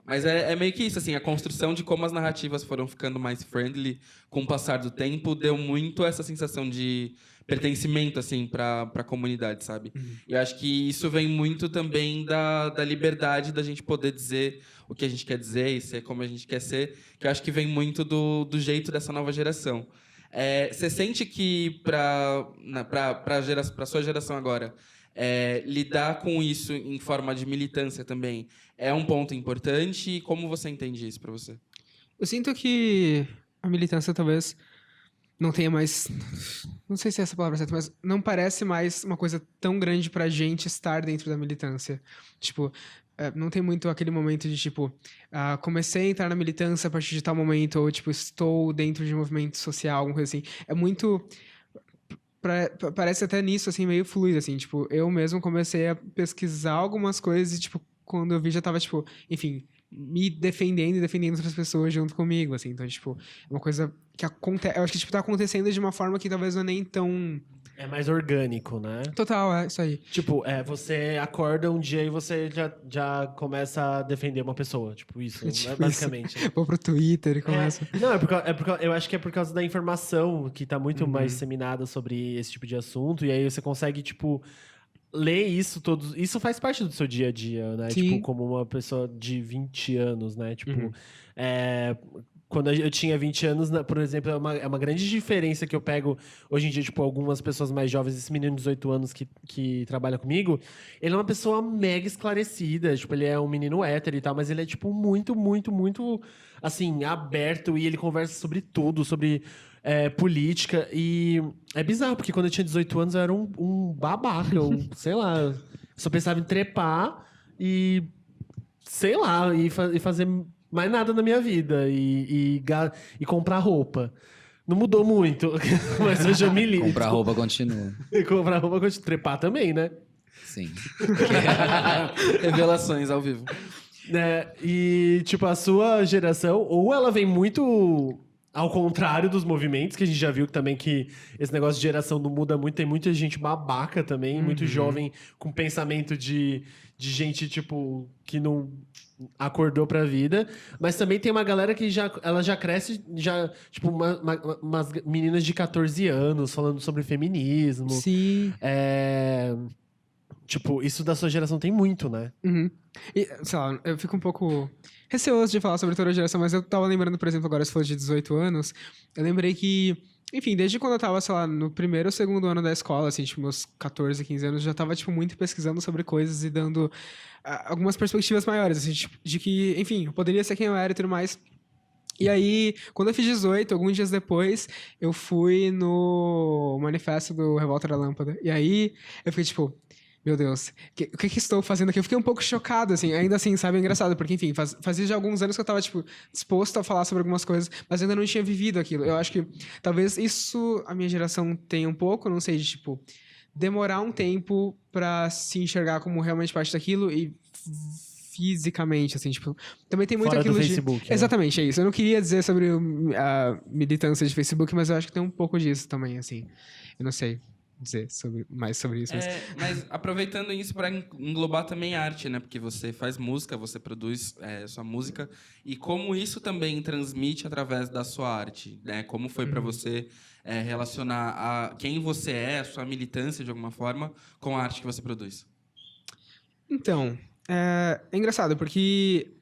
Mas é meio que isso, assim, a construção de como as narrativas foram ficando mais friendly com o passar do tempo deu muito essa sensação de pertencimento, assim, pra comunidade, sabe? E eu acho que isso vem muito também da liberdade da gente poder dizer o que a gente quer dizer e ser como a gente quer ser, que eu acho que vem muito do jeito dessa nova geração. Você sente que pra sua geração agora, lidar com isso em forma de militância também é um ponto importante? E como você entende isso pra você? Eu sinto que a militância talvez não tenha mais... Não sei se é essa a palavra certa, mas não parece mais uma coisa tão grande pra gente estar dentro da militância. Tipo, não tem muito aquele momento de, tipo, comecei a entrar na militância a partir de tal momento, ou, tipo, estou dentro de um movimento social, alguma coisa assim. É muito... Parece até nisso, assim, meio fluido, assim. Tipo, eu mesmo comecei a pesquisar algumas coisas e, tipo, quando eu vi já tava, tipo... Enfim, me defendendo e defendendo outras pessoas junto comigo, assim. Então, tipo, é uma coisa que acontece... Eu acho que, tipo, tá acontecendo de uma forma que talvez não é nem tão... É mais orgânico, né? Total, é isso aí. Tipo, você acorda um dia e você já começa a defender uma pessoa. Tipo, isso, né, Tipo basicamente. Vou pro Twitter e começa... Não, eu acho que é por causa da informação que tá muito mais disseminada sobre esse tipo de assunto. E aí você consegue, tipo, ler isso todos. Isso faz parte do seu dia a dia, né? Sim. Tipo, como uma pessoa de 20 anos, né? Tipo, quando eu tinha 20 anos, por exemplo, é uma grande diferença que eu pego hoje em dia, tipo, algumas pessoas mais jovens, esse menino de 18 anos que trabalha comigo, ele é uma pessoa mega esclarecida, tipo, ele é um menino hétero e tal, mas ele é, tipo, muito, muito, muito, assim, aberto e ele conversa sobre tudo, sobre política e é bizarro, porque quando eu tinha 18 anos eu era um babaca, eu, sei lá, eu só pensava em trepar e, sei lá, e fazer mais nada na minha vida e comprar roupa. Não mudou muito, mas hoje eu me ligo. Comprar roupa continua. Comprar roupa continua. Trepar também, né? Sim. Revelações ao vivo. E, tipo, a sua geração, ou ela vem muito ao contrário dos movimentos, que a gente já viu também que esse negócio de geração não muda muito. Tem muita gente babaca também, muito jovem com pensamento de gente, tipo, que não acordou pra vida. Mas também tem uma galera que ela já cresce, tipo, umas meninas de 14 anos falando sobre feminismo. Sim. Tipo, isso da sua geração tem muito, né? Uhum. E, sei lá, eu fico um pouco receoso de falar sobre toda a geração, mas eu tava lembrando, por exemplo, agora você falou de 18 anos, eu lembrei que, enfim, desde quando eu tava, sei lá, no primeiro ou segundo ano da escola, assim, tipo, meus 14, 15 anos, já tava, tipo, muito pesquisando sobre coisas e dando algumas perspectivas maiores, assim, tipo, de que, enfim, eu poderia ser quem eu era e tudo mais. E aí, quando eu fiz 18, alguns dias depois, eu fui no manifesto do Revolta da Lâmpada. E aí, eu fiquei, tipo, meu Deus, o que estou fazendo aqui? Eu fiquei um pouco chocado, assim, ainda assim, sabe, é engraçado, porque, enfim, fazia já alguns anos que eu tava, tipo, disposto a falar sobre algumas coisas, mas ainda não tinha vivido aquilo. Eu acho que talvez isso a minha geração tenha um pouco, não sei, de, tipo, demorar um tempo pra se enxergar como realmente parte daquilo e fisicamente, assim, tipo, também tem muito Fora aquilo do de... Facebook, né? Exatamente, é isso. Eu não queria dizer sobre a militância de Facebook, mas eu acho que tem um pouco disso também, assim. Eu não sei dizer mais sobre isso. Mas aproveitando isso para englobar também arte, né? Porque você faz música, você produz sua música. E como isso também transmite através da sua arte, né? Como foi para você relacionar a quem você é, a sua militância, de alguma forma, com a arte que você produz? Então, é engraçado, porque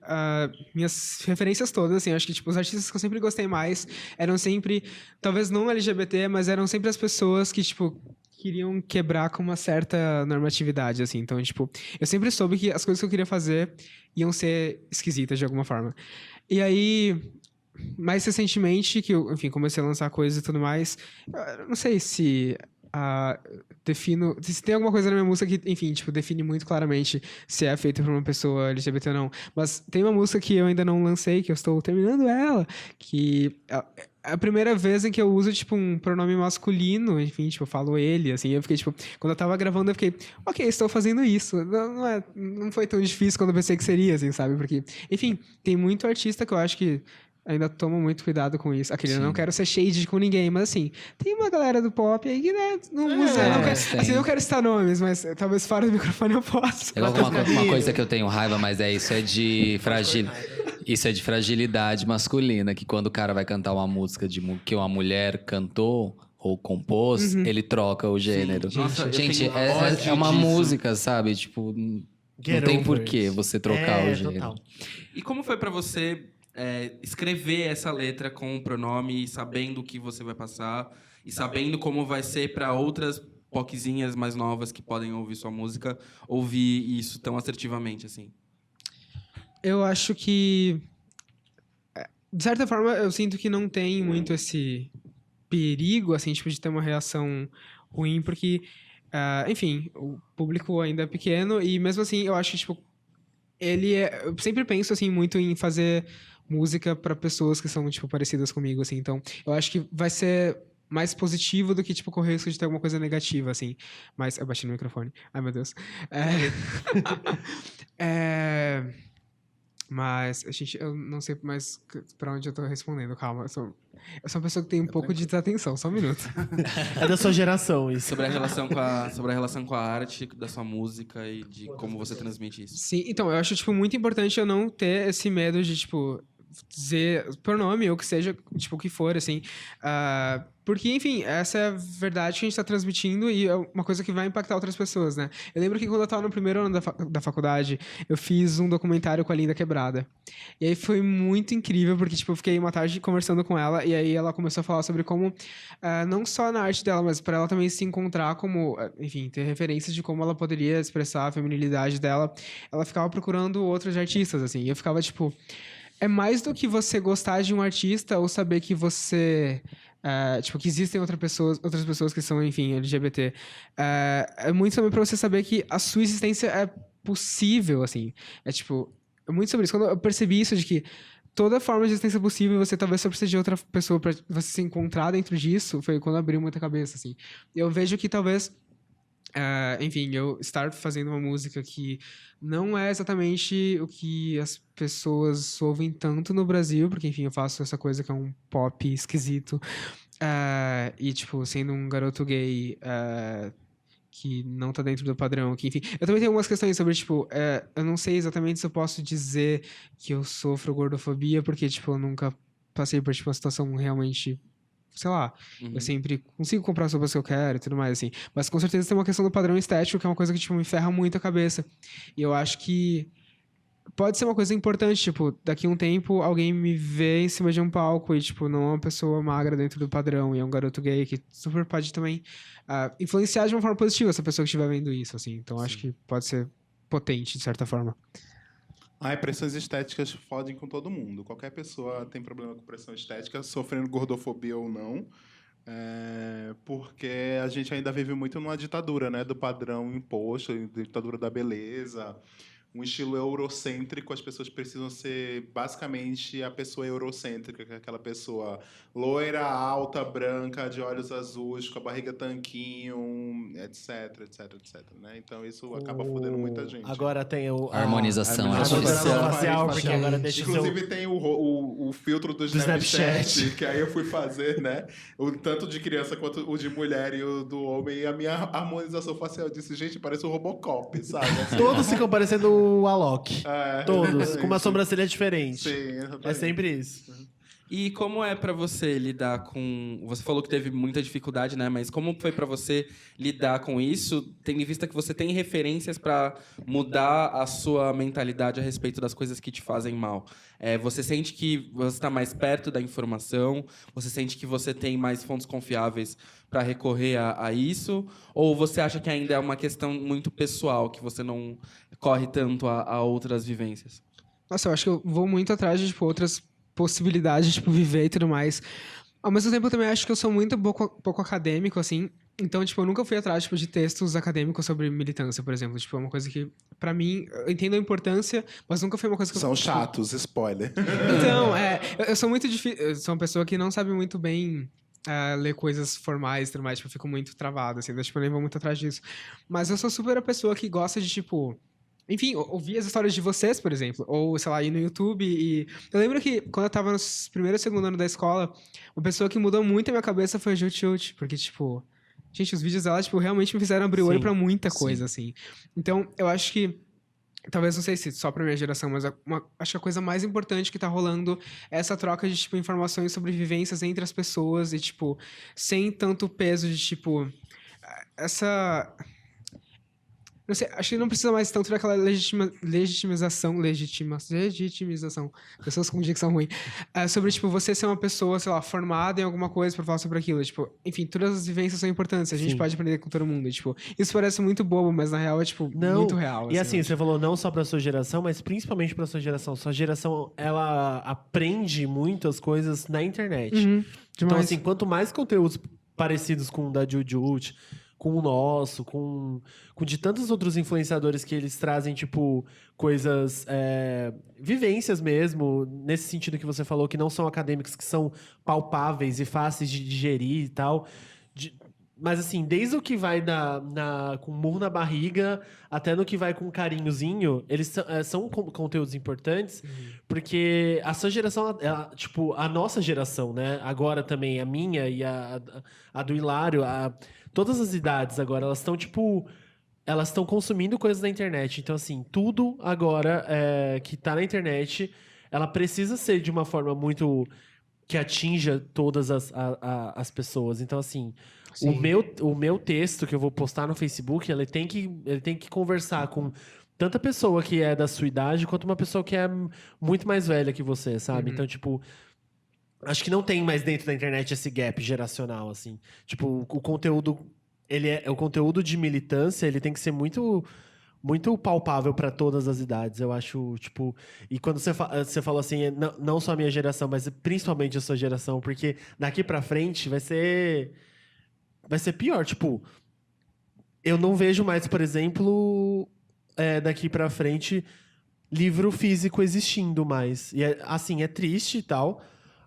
minhas referências todas, assim, acho que tipo, os artistas que eu sempre gostei mais eram sempre, talvez não LGBT, mas eram sempre as pessoas que, tipo, queriam quebrar com uma certa normatividade, assim. Então, tipo, eu sempre soube que as coisas que eu queria fazer iam ser esquisitas de alguma forma. E aí, mais recentemente, que eu, enfim, comecei a lançar coisas e tudo mais, eu não sei se defino... Se tem alguma coisa na minha música que, enfim, tipo, define muito claramente se é feita por uma pessoa LGBT ou não. Mas tem uma música que eu ainda não lancei, que eu estou terminando ela, que é a primeira vez em que eu uso, tipo, um pronome masculino, enfim, tipo, eu falo ele, assim, eu fiquei, tipo... Quando eu tava gravando, eu fiquei, ok, estou fazendo isso. Não foi tão difícil quando eu pensei que seria, assim, sabe? Porque, enfim, tem muito artista que eu acho que ainda toma muito cuidado com isso. Eu não quero ser shade com ninguém, mas assim, tem uma galera do pop aí que, né, não usa. Não quero citar nomes, mas talvez fora do microfone eu possa. É uma coisa que eu tenho raiva, mas isso é de Isso é de fragilidade masculina, que quando o cara vai cantar uma música que uma mulher cantou ou compôs, ele troca o gênero. Sim. Nossa, gente, ódio é uma disso. música, sabe? Tipo, não tem porquê você trocar o gênero. Total. E como foi para você escrever essa letra com o pronome, sabendo o que você vai passar e sabendo como vai ser para outras poquezinhas mais novas que podem ouvir sua música, ouvir isso tão assertivamente assim? Eu acho que, de certa forma, eu sinto que não tem muito esse perigo, assim, tipo, de ter uma reação ruim, porque, enfim, o público ainda é pequeno e, mesmo assim, eu acho que, tipo, eu sempre penso, assim, muito em fazer música para pessoas que são, tipo, parecidas comigo, assim. Então, eu acho que vai ser mais positivo do que, tipo, correr risco de ter alguma coisa negativa, assim. Mas eu bati no microfone. Ai, meu Deus. Mas, gente, eu não sei mais pra onde eu tô respondendo. Calma, eu sou uma pessoa que tem um pouco de desatenção. Só um minuto. É da sua geração isso. Sobre a relação com a arte, da sua música e de como você transmite isso. Sim, então, eu acho, tipo, muito importante eu não ter esse medo de, tipo... dizer pronome ou que seja, tipo, o que for, assim. Porque, enfim, essa é a verdade que a gente tá transmitindo e é uma coisa que vai impactar outras pessoas, né? Eu lembro que quando eu tava no primeiro ano da faculdade, eu fiz um documentário com a Linda Quebrada. E aí foi muito incrível, porque, tipo, eu fiquei uma tarde conversando com ela e aí ela começou a falar sobre como, não só na arte dela, mas para ela também se encontrar como, enfim, ter referências de como ela poderia expressar a feminilidade dela. Ela ficava procurando outros artistas, assim, e eu ficava, tipo... É mais do que você gostar de um artista ou saber que você... tipo, que existem outras pessoas que são, enfim, LGBT. É muito também pra você saber que a sua existência é possível, assim. É, tipo... É muito sobre isso. Quando eu percebi isso de que toda forma de existência possível, você talvez só precise de outra pessoa pra você se encontrar dentro disso, foi quando abriu muita cabeça, assim. Eu vejo que talvez... enfim, eu estar fazendo uma música que não é exatamente o que as pessoas ouvem tanto no Brasil, porque, enfim, eu faço essa coisa que é um pop esquisito. E, tipo, sendo um garoto gay que não tá dentro do padrão, que, enfim... Eu também tenho algumas questões sobre, tipo... eu não sei exatamente se eu posso dizer que eu sofro gordofobia, porque, tipo, eu nunca passei por, tipo, uma situação realmente... Sei lá, eu sempre consigo comprar as roupas que eu quero e tudo mais, assim. Mas com certeza tem uma questão do padrão estético, que é uma coisa que, tipo, me ferra muito a cabeça. E eu acho que pode ser uma coisa importante, tipo, daqui a um tempo alguém me vê em cima de um palco e, tipo, não é uma pessoa magra dentro do padrão e é um garoto gay que super pode também influenciar de uma forma positiva essa pessoa que estiver vendo isso, assim. Então acho que pode ser potente, de certa forma. Pressões estéticas fodem com todo mundo. Qualquer pessoa tem problema com pressão estética, sofrendo gordofobia ou não. Porque a gente ainda vive muito numa ditadura, né? Do padrão imposto, ditadura da beleza. Um estilo eurocêntrico, as pessoas precisam ser basicamente a pessoa eurocêntrica, que é aquela pessoa loira, alta, branca, de olhos azuis, com a barriga tanquinho, etc, etc, etc. Né? Então isso acaba fodendo muita gente. Agora tem A harmonização. a harmonização facial, porque facial. agora deixa Inclusive tem o filtro do Snapchat, que aí eu fui fazer, né? O tanto de criança quanto o de mulher e o do homem. E a minha harmonização facial, eu disse, gente, parece o Robocop, sabe? Assim, Todos ficam parecendo o Alok. Todos, exatamente. com uma sobrancelha diferente. Sim, exatamente. É sempre isso. E como é pra você lidar com... Você falou que teve muita dificuldade, né? Mas como foi pra você lidar com isso, tendo em vista que você tem referências pra mudar a sua mentalidade a respeito das coisas que te fazem mal? Você sente que você está mais perto da informação? Você sente que você tem mais fontes confiáveis pra recorrer a isso? Ou você acha que ainda é uma questão muito pessoal, que você não corre tanto a outras vivências? Nossa, eu acho que eu vou muito atrás de, tipo, outras possibilidades de, tipo, viver e tudo mais. Ao mesmo tempo, eu também acho que eu sou muito pouco acadêmico, assim. Então, tipo, eu nunca fui atrás, tipo, de textos acadêmicos sobre militância, por exemplo. Tipo, é uma coisa que, pra mim, eu entendo a importância, mas nunca foi uma coisa que São eu... chatos, spoiler. Então, eu sou muito difícil... Eu sou uma pessoa que não sabe muito bem... ler coisas formais e tudo mais, tipo, eu fico muito travado, assim, então, tipo, eu nem vou muito atrás disso. Mas eu sou super a pessoa que gosta de, tipo... Enfim, ouvir as histórias de vocês, por exemplo, ou, sei lá, ir no YouTube e... Eu lembro que, quando eu tava no primeiro e segundo ano da escola, uma pessoa que mudou muito a minha cabeça foi a Jut Jut, porque, tipo... Gente, os vídeos dela, tipo, realmente me fizeram abrir o olho pra muita coisa, assim. Então, eu acho que... Talvez, não sei se só pra minha geração, mas acho que a coisa mais importante que tá rolando é essa troca de, tipo, informações sobre vivências entre as pessoas e, tipo, sem tanto peso de, tipo... Essa... Não sei, acho que não precisa mais tanto daquela legitimização. Pessoas com dicção ruim. Sobre, tipo, você ser uma pessoa, sei lá, formada em alguma coisa pra falar sobre aquilo. Tipo, enfim, todas as vivências são importantes. A gente pode aprender com todo mundo. Tipo, isso parece muito bobo, mas na real é, tipo, muito real. E assim, você falou não só pra sua geração, mas principalmente pra sua geração. Sua geração, ela aprende muito as coisas na internet. Então, assim, quanto mais conteúdos parecidos com o da Jujut, com o nosso, com de tantos outros influenciadores que eles trazem, tipo, coisas, vivências mesmo, nesse sentido que você falou, que não são acadêmicos, que são palpáveis e fáceis de digerir e tal. Mas, assim, desde o que vai com murro na barriga até no que vai com carinhozinho, eles são conteúdos importantes, porque a sua geração, tipo, a nossa geração, né? Agora também, a minha e a do Hilário, todas as idades agora, elas estão, tipo... Elas estão consumindo coisas na internet. Então, assim, tudo agora que tá na internet ela precisa ser de uma forma muito que atinja todas as pessoas. Então, assim, o meu texto que eu vou postar no Facebook, ele tem que conversar com tanta pessoa que é da sua idade, quanto uma pessoa que é muito mais velha que você, sabe? Então, tipo, acho que não tem mais dentro da internet esse gap geracional, assim. Tipo, o conteúdo, o conteúdo de militância, ele tem que ser muito palpável para todas as idades, eu acho, tipo... E quando você falou assim, não só a minha geração, mas principalmente a sua geração, porque daqui para frente vai ser pior, tipo... Eu não vejo mais, por exemplo, daqui para frente, livro físico existindo mais. E, assim, é triste e tal,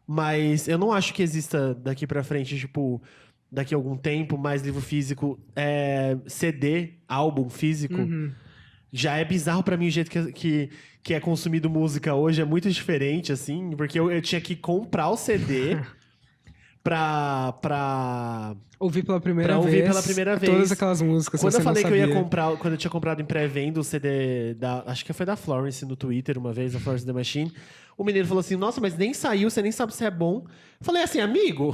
mas eu não acho que exista daqui para frente, tipo... Daqui a algum tempo, mais livro físico, CD, álbum físico... Já é bizarro pra mim o jeito que é consumido música hoje. É muito diferente, assim. Porque eu tinha que comprar o CD pra ouvir pela primeira pra vez. ouvir pela primeira vez. Todas aquelas músicas. Quando você eu falei não que eu ia sabia. comprar... Quando eu tinha comprado em pré-venda o CD acho que foi da Florence no Twitter uma vez, da Florence The Machine. O menino falou assim, nossa, mas nem saiu, você nem sabe se é bom. Falei assim, amigo,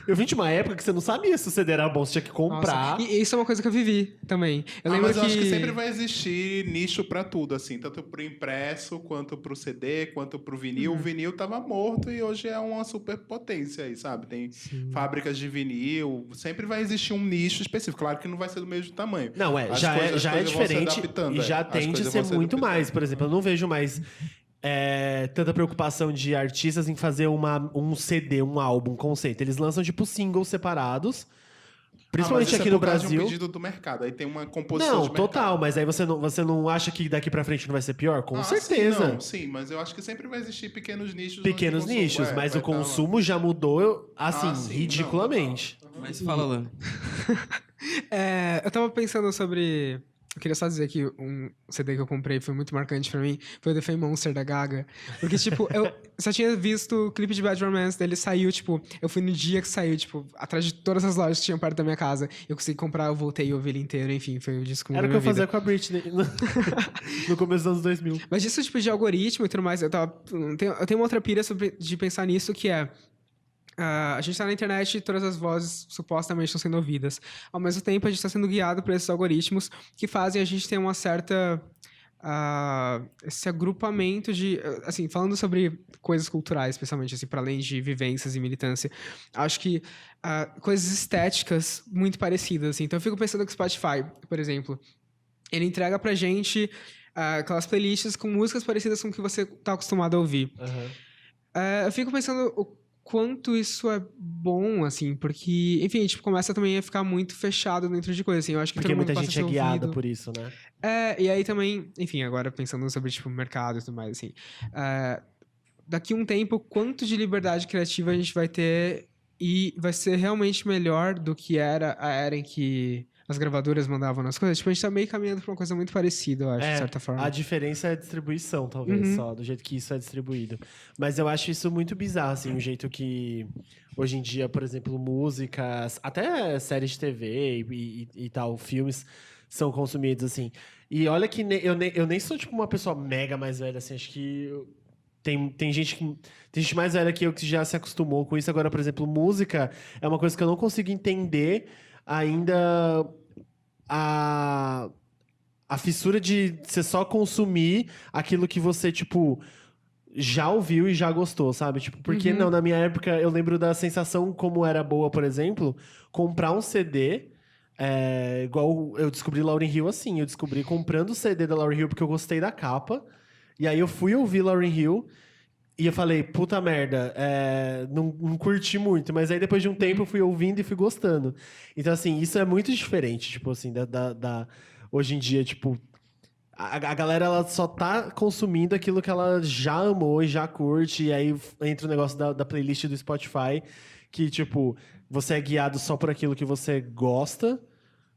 eu vim de uma época que você não sabia se o CD era bom, você tinha que comprar. Nossa, e isso é uma coisa que eu vivi também. Eu lembro mas eu que... acho que sempre vai existir nicho pra tudo, assim. Tanto pro impresso, quanto pro CD, quanto pro vinil. O vinil tava morto e hoje é uma superpotência aí, sabe? Tem fábricas de vinil. Sempre vai existir um nicho específico. Claro que não vai ser do mesmo tamanho. Não, As já coisas é vão se diferente adaptando, e já As tende a coisas ser vão se muito adaptando. mais. Por exemplo, eu não vejo mais tanta preocupação de artistas em fazer um CD, um álbum, um conceito. Eles lançam, tipo, singles separados. Principalmente mas isso aqui é no por causa de Brasil. um pedido do mercado. Aí tem uma composição Não, de mercado. total, mas aí você não acha que daqui pra frente não vai ser pior? Com certeza. Sim, mas eu acho que sempre vai existir pequenos nichos. Pequenos onde o consumo, nichos, mas vai o consumo já mudou, assim, sim, ridiculamente. Mas fala, Lan. Eu tava pensando sobre... Eu queria só dizer que um CD que eu comprei foi muito marcante pra mim. Foi o The Fame Monster, da Gaga. Porque, tipo, eu só tinha visto o clipe de Bad Romance dele, saiu, tipo... Eu fui no dia que saiu, tipo, atrás de todas as lojas que tinham perto da minha casa. Eu consegui comprar, eu voltei e ouvi ele inteiro. Enfim, foi o disco da Era o que minha eu fazia vida. com a Britney no começo dos anos 2000. Mas disso, tipo, de algoritmo e tudo mais, eu tenho uma outra pira de pensar nisso, que é... a gente tá na internet e todas as vozes supostamente estão sendo ouvidas. Ao mesmo tempo, a gente está sendo guiado por esses algoritmos que fazem a gente ter uma certa... esse agrupamento de... Assim, falando sobre coisas culturais, especialmente, assim, para além de vivências e militância, acho que coisas estéticas muito parecidas, assim. Então, eu fico pensando que o Spotify, por exemplo, ele entrega pra gente aquelas playlists com músicas parecidas com o que você tá acostumado a ouvir. Eu fico pensando... quanto isso é bom, assim, porque, enfim, a gente começa também a ficar muito fechado dentro de coisas, assim, eu acho que Porque todo mundo muita passa a gente é ser guiada ouvido. por isso, né? E aí também, enfim, agora pensando sobre, tipo, mercado e tudo mais, assim, daqui a um tempo, quanto de liberdade criativa a gente vai ter e vai ser realmente melhor do que era a era em que as gravadoras mandavam nas coisas? Tipo, a gente tá meio caminhando pra uma coisa muito parecida, eu acho, de certa forma. A diferença é a distribuição, talvez, só, do jeito que isso é distribuído. Mas eu acho isso muito bizarro, assim, o jeito que, hoje em dia, por exemplo, músicas, até séries de TV e tal, filmes, são consumidos, assim. E olha que eu nem sou, tipo, uma pessoa mega mais velha, assim, acho que... Tem gente mais velha que eu que já se acostumou com isso. Agora, por exemplo, música é uma coisa que eu não consigo entender ainda a fissura de você só consumir aquilo que você, tipo, já ouviu e já gostou, sabe? Tipo, porque não, na minha época, eu lembro da sensação como era boa, por exemplo, comprar um CD... igual eu descobri Lauryn Hill assim. Eu descobri comprando o CD da Lauryn Hill porque eu gostei da capa. E aí eu fui ouvir Lauryn Hill e eu falei, puta merda, não curti muito. Mas aí depois de um tempo eu fui ouvindo e fui gostando. Então, assim, isso é muito diferente, tipo assim, hoje em dia, tipo... A galera, ela só tá consumindo aquilo que ela já amou e já curte. E aí entra o negócio da playlist do Spotify, que, tipo, você é guiado só por aquilo que você gosta,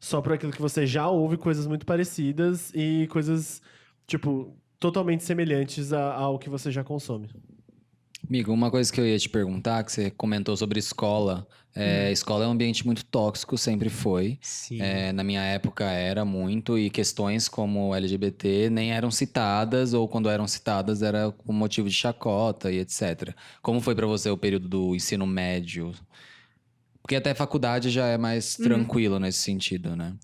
só por aquilo que você já ouve, coisas muito parecidas e coisas, tipo... totalmente semelhantes ao que você já consome. Amigo, uma coisa que eu ia te perguntar, que você comentou sobre escola. Escola é um ambiente muito tóxico, sempre foi. Sim. Na minha época era muito, e questões como LGBT nem eram citadas, ou quando eram citadas era com motivo de chacota e etc. Como foi pra você o período do ensino médio? Porque até faculdade já é mais tranquilo nesse sentido, né?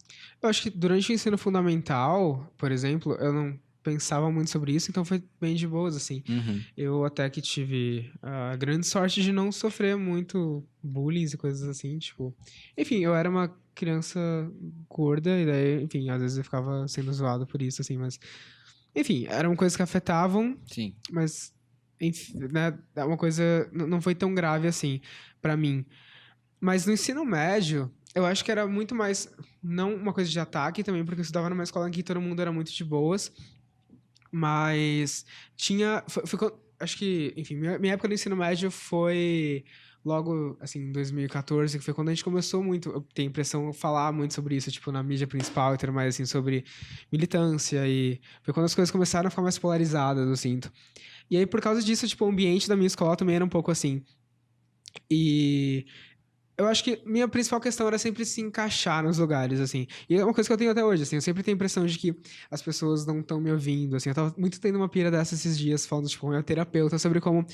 Eu acho que durante o ensino fundamental, por exemplo, eu não pensava muito sobre isso, então foi bem de boas, assim. Eu até que tive a grande sorte de não sofrer muito bullying e coisas assim, tipo... Enfim, eu era uma criança gorda e daí, enfim, às vezes eu ficava sendo zoado por isso, assim, mas... Enfim, eram coisas que afetavam, Sim. mas... Enfim, né, é uma coisa... Não foi tão grave assim, pra mim. Mas no ensino médio, eu acho que era muito mais... Não uma coisa de ataque também, porque eu estudava numa escola em que todo mundo era muito de boas. Mas tinha... acho que, enfim, minha época do ensino médio foi logo, assim, em 2014, que foi quando a gente começou muito, eu tenho a impressão, falar muito sobre isso, tipo, na mídia principal e tudo mais, assim, sobre militância. E foi quando as coisas começaram a ficar mais polarizadas, eu sinto. E aí, por causa disso, tipo, o ambiente da minha escola também era um pouco assim. E... eu acho que minha principal questão era sempre se encaixar nos lugares, assim. E é uma coisa que eu tenho até hoje, assim. Eu sempre tenho a impressão de que as pessoas não estão me ouvindo, assim. Eu tava muito tendo uma pira dessa esses dias, falando, tipo, com meu terapeuta, sobre como...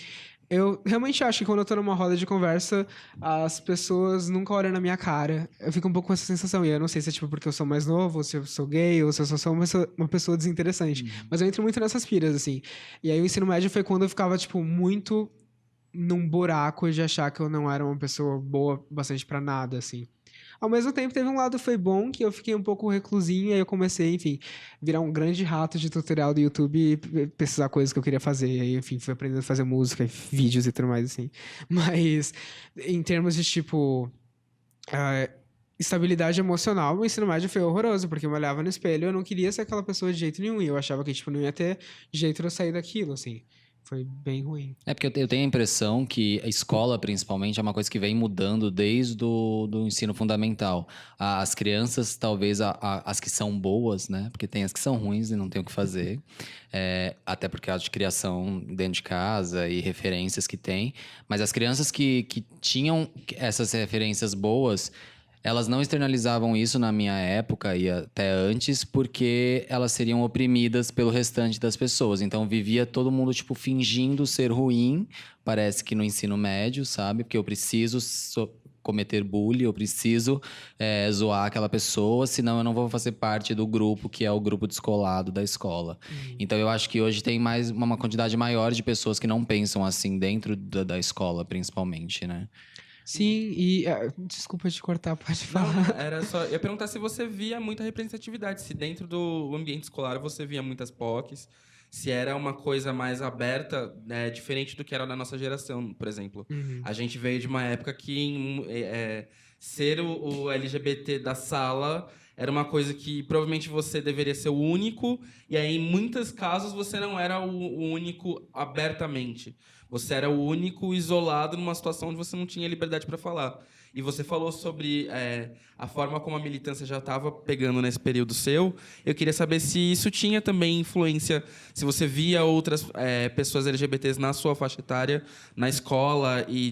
Eu realmente acho que quando eu tô numa roda de conversa, as pessoas nunca olham na minha cara. Eu fico um pouco com essa sensação. E eu não sei se é, tipo, porque eu sou mais novo, ou se eu sou gay, ou se eu sou só uma pessoa desinteressante. Mas eu entro muito nessas piras, assim. E aí o ensino médio foi quando eu ficava, tipo, muito... num buraco de achar que eu não era uma pessoa boa bastante pra nada, assim. Ao mesmo tempo, teve um lado que foi bom, que eu fiquei um pouco reclusinho, e aí eu comecei, enfim, virar um grande rato de tutorial do YouTube e pesquisar coisas que eu queria fazer. E aí, enfim, fui aprendendo a fazer música, vídeos e tudo mais, assim. Mas, em termos de, tipo... estabilidade emocional, o ensino médio foi horroroso, porque eu me olhava no espelho e eu não queria ser aquela pessoa de jeito nenhum, e eu achava que, tipo, não ia ter jeito de eu sair daquilo, assim. Foi bem ruim. É porque eu tenho a impressão que a escola, principalmente, é uma coisa que vem mudando desde do ensino fundamental. As crianças, talvez, as que são boas, né? Porque tem as que são ruins e não tem o que fazer. Até por causa de criação dentro de casa e referências que tem. Mas as crianças que tinham essas referências boas... elas não externalizavam isso na minha época e até antes, porque elas seriam oprimidas pelo restante das pessoas. Então, vivia todo mundo, tipo, fingindo ser ruim. Parece que no ensino médio, sabe? Porque eu preciso cometer bullying, eu preciso zoar aquela pessoa, senão eu não vou fazer parte do grupo, que é o grupo descolado da escola. Então, eu acho que hoje tem mais uma quantidade maior de pessoas que não pensam assim dentro da escola, principalmente, né? Sim, e... desculpa te cortar, pode falar. Não, era só... Eu ia perguntar se você via muita representatividade, se dentro do ambiente escolar você via muitas POCs, se era uma coisa mais aberta, né, diferente do que era na nossa geração, por exemplo. A gente veio de uma época que ser o LGBT da sala era uma coisa que provavelmente você deveria ser o único, e aí em muitos casos você não era o único abertamente. Você era o único isolado numa situação onde você não tinha liberdade para falar. E você falou sobre a forma como a militância já estava pegando nesse período seu. Eu queria saber se isso tinha também influência, se você via outras pessoas LGBTs na sua faixa etária, na escola, e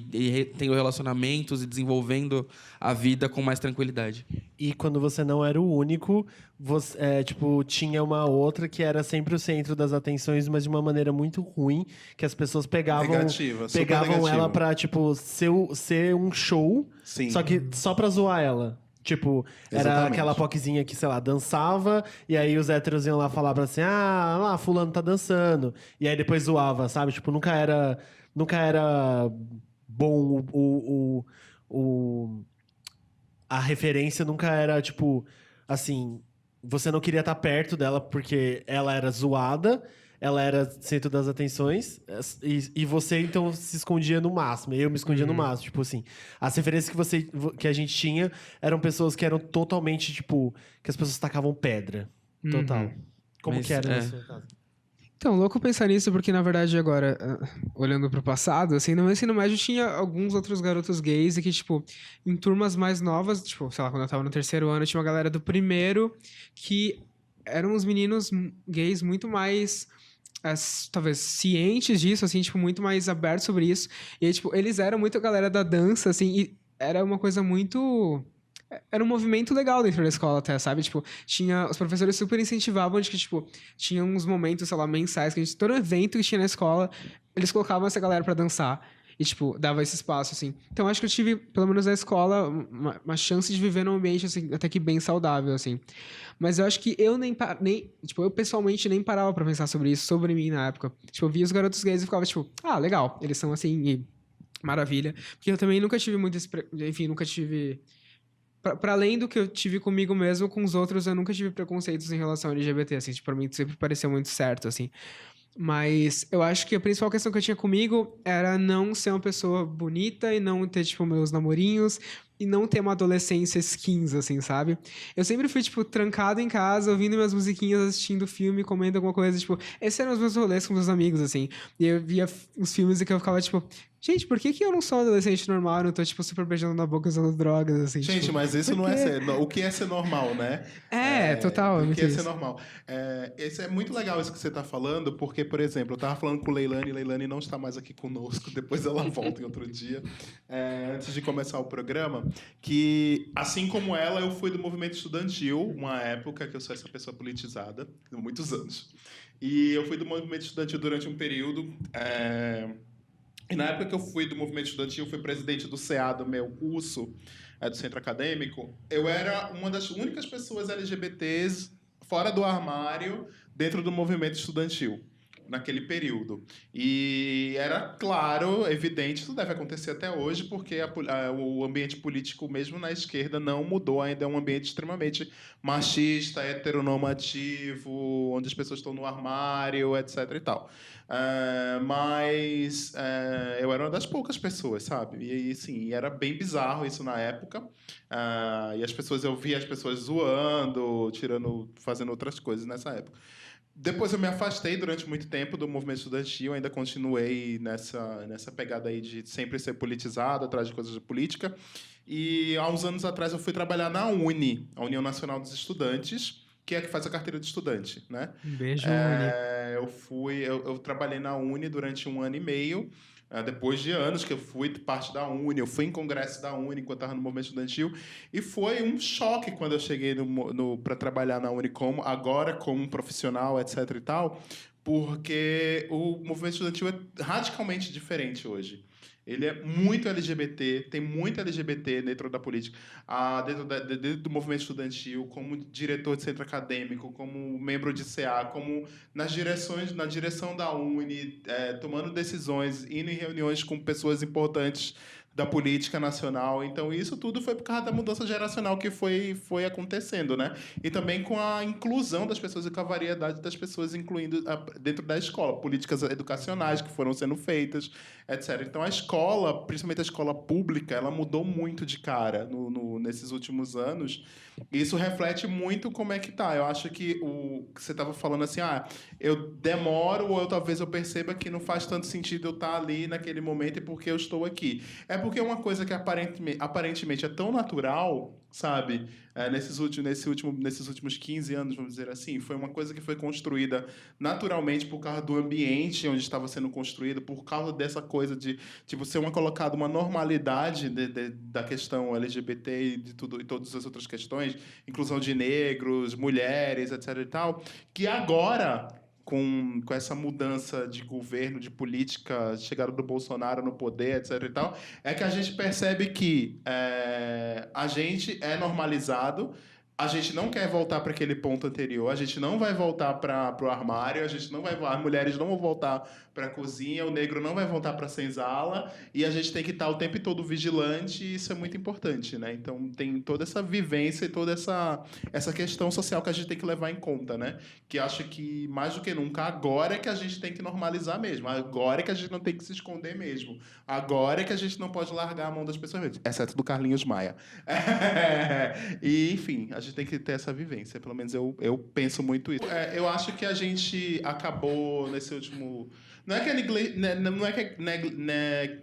tendo relacionamentos e desenvolvendo a vida com mais tranquilidade. E quando você não era o único, você, tipo, tinha uma outra que era sempre o centro das atenções, mas de uma maneira muito ruim, que as pessoas pegavam super negativo. ela pra, tipo, ser um show, Sim. só que só pra zoar ela. Tipo, era Exatamente. aquela POCzinha que, sei lá, dançava, e aí os héteros iam lá falar pra assim, lá, fulano tá dançando. E aí depois zoava, sabe? Tipo, nunca era bom a referência nunca era, tipo, assim, você não queria estar perto dela porque ela era zoada, ela era centro das atenções, e você, então, se escondia no máximo. Eu me escondia no máximo, tipo assim. As referências que a gente tinha eram pessoas que eram totalmente, tipo, que as pessoas tacavam pedra. Total. Como Mas, que era na sua casa? Então, louco pensar nisso, porque, na verdade, agora, olhando pro passado, assim, no meu ensino médio tinha alguns outros garotos gays e que, tipo, em turmas mais novas, tipo, sei lá, quando eu tava no terceiro ano, tinha uma galera do primeiro que eram uns meninos gays muito mais talvez cientes disso, assim, tipo, muito mais abertos sobre isso. E aí, tipo, eles eram muito a galera da dança, assim, e era uma coisa muito... Era um movimento legal dentro da escola até, sabe? Tipo, os professores super incentivavam de que, tipo, tinha uns momentos, sei lá, mensais, que todo evento que tinha na escola, eles colocavam essa galera pra dançar. E, tipo, dava esse espaço, assim. Então, acho que eu tive, pelo menos na escola, uma chance de viver num ambiente, assim, até que bem saudável, assim. Mas eu acho que eu tipo, eu pessoalmente nem parava pra pensar sobre isso, sobre mim na época. Tipo, eu via os garotos gays e ficava, tipo, ah, legal, eles são assim, e maravilha. Porque eu também nunca tive muito enfim, nunca tive... Pra além do que eu tive comigo mesmo, com os outros, eu nunca tive preconceitos em relação ao LGBT, assim. Tipo, pra mim sempre pareceu muito certo, assim. Mas eu acho que a principal questão que eu tinha comigo era não ser uma pessoa bonita e não ter, tipo, meus namorinhos e não ter uma adolescência skins, assim, sabe? Eu sempre fui, tipo, trancado em casa, ouvindo minhas musiquinhas, assistindo filme, comendo alguma coisa, tipo... Esses eram os meus rolês com meus amigos, assim. E eu via os filmes e que eu ficava, tipo... Gente, por que eu não sou um adolescente normal? Eu não tô, tipo, super beijando na boca usando drogas, assim, Gente, tipo, mas isso por não quê? é ser... O que é ser normal, né? Total. O que é isso. ser normal. Esse é muito legal isso que você tá falando, porque, por exemplo, eu tava falando com Leilani não está mais aqui conosco, depois ela volta em outro dia, antes de começar o programa, que, assim como ela, eu fui do movimento estudantil, uma época que eu sou essa pessoa politizada, há muitos anos. E eu fui do movimento estudantil durante um período... E na época que eu fui do movimento estudantil, fui presidente do CA do meu curso, do centro acadêmico, eu era uma das únicas pessoas LGBTs fora do armário dentro do movimento estudantil, naquele período. E era claro, evidente, isso deve acontecer até hoje, porque o ambiente político, mesmo na esquerda, não mudou ainda. É um ambiente extremamente machista, heteronormativo, onde as pessoas estão no armário, etc. e tal. Mas eu era uma das poucas pessoas, sabe? E assim, era bem bizarro isso na época. E eu via as pessoas zoando, fazendo outras coisas nessa época. Depois eu me afastei durante muito tempo do movimento estudantil, ainda continuei nessa pegada aí de sempre ser politizado, atrás de coisas de política. E há uns anos atrás eu fui trabalhar na UNE, a União Nacional dos Estudantes, que é a que faz a carteira de estudante, né? Um beijo, Uni. Eu trabalhei na UNE durante 1 ano e meio, depois de anos que eu fui parte da UNE, eu fui em congresso da UNE enquanto estava no movimento estudantil, e foi um choque quando eu cheguei para trabalhar na UNE agora como um profissional, etc. e tal, porque o movimento estudantil é radicalmente diferente hoje. Ele é muito LGBT, tem muito LGBT dentro da política, dentro do movimento estudantil, como diretor de centro acadêmico, como membro de CA, como na direção da UNE, tomando decisões, indo em reuniões com pessoas importantes da política nacional. Então, isso tudo foi por causa da mudança geracional que foi acontecendo, né? E também com a inclusão das pessoas e com a variedade das pessoas incluindo dentro da escola, políticas educacionais que foram sendo feitas, etc. Então, a escola, principalmente a escola pública, ela mudou muito de cara nesses últimos anos. E isso reflete muito como é que tá. Eu acho que que você estava falando assim, eu demoro ou talvez eu perceba que não faz tanto sentido eu estar ali naquele momento e porque eu estou aqui. É porque é uma coisa que aparentemente é tão natural, sabe? Nesses últimos 15 anos, vamos dizer assim, foi uma coisa que foi construída naturalmente por causa do ambiente onde estava sendo construído, por causa dessa coisa de tipo, ser colocado uma normalidade da questão LGBT e todas as outras questões, inclusão de negros, mulheres, etc. e tal, que agora... Com essa mudança de governo, de política, chegada do Bolsonaro no poder, etc. e tal, é que a gente percebe que a gente é normalizado, a gente não quer voltar para aquele ponto anterior, a gente não vai voltar para o armário, as mulheres não vão voltar para a cozinha, o negro não vai voltar para a senzala, e a gente tem que estar o tempo todo vigilante, e isso é muito importante, né? Então tem toda essa vivência e toda essa questão social que a gente tem que levar em conta, né? Que acho que mais do que nunca agora é que a gente tem que normalizar mesmo, agora é que a gente não tem que se esconder mesmo, agora é que a gente não pode largar a mão das pessoas mesmo, exceto do Carlinhos Maia. E enfim, a gente tem que ter essa vivência, pelo menos eu penso muito isso. Eu acho que a gente acabou nesse último... Não é que é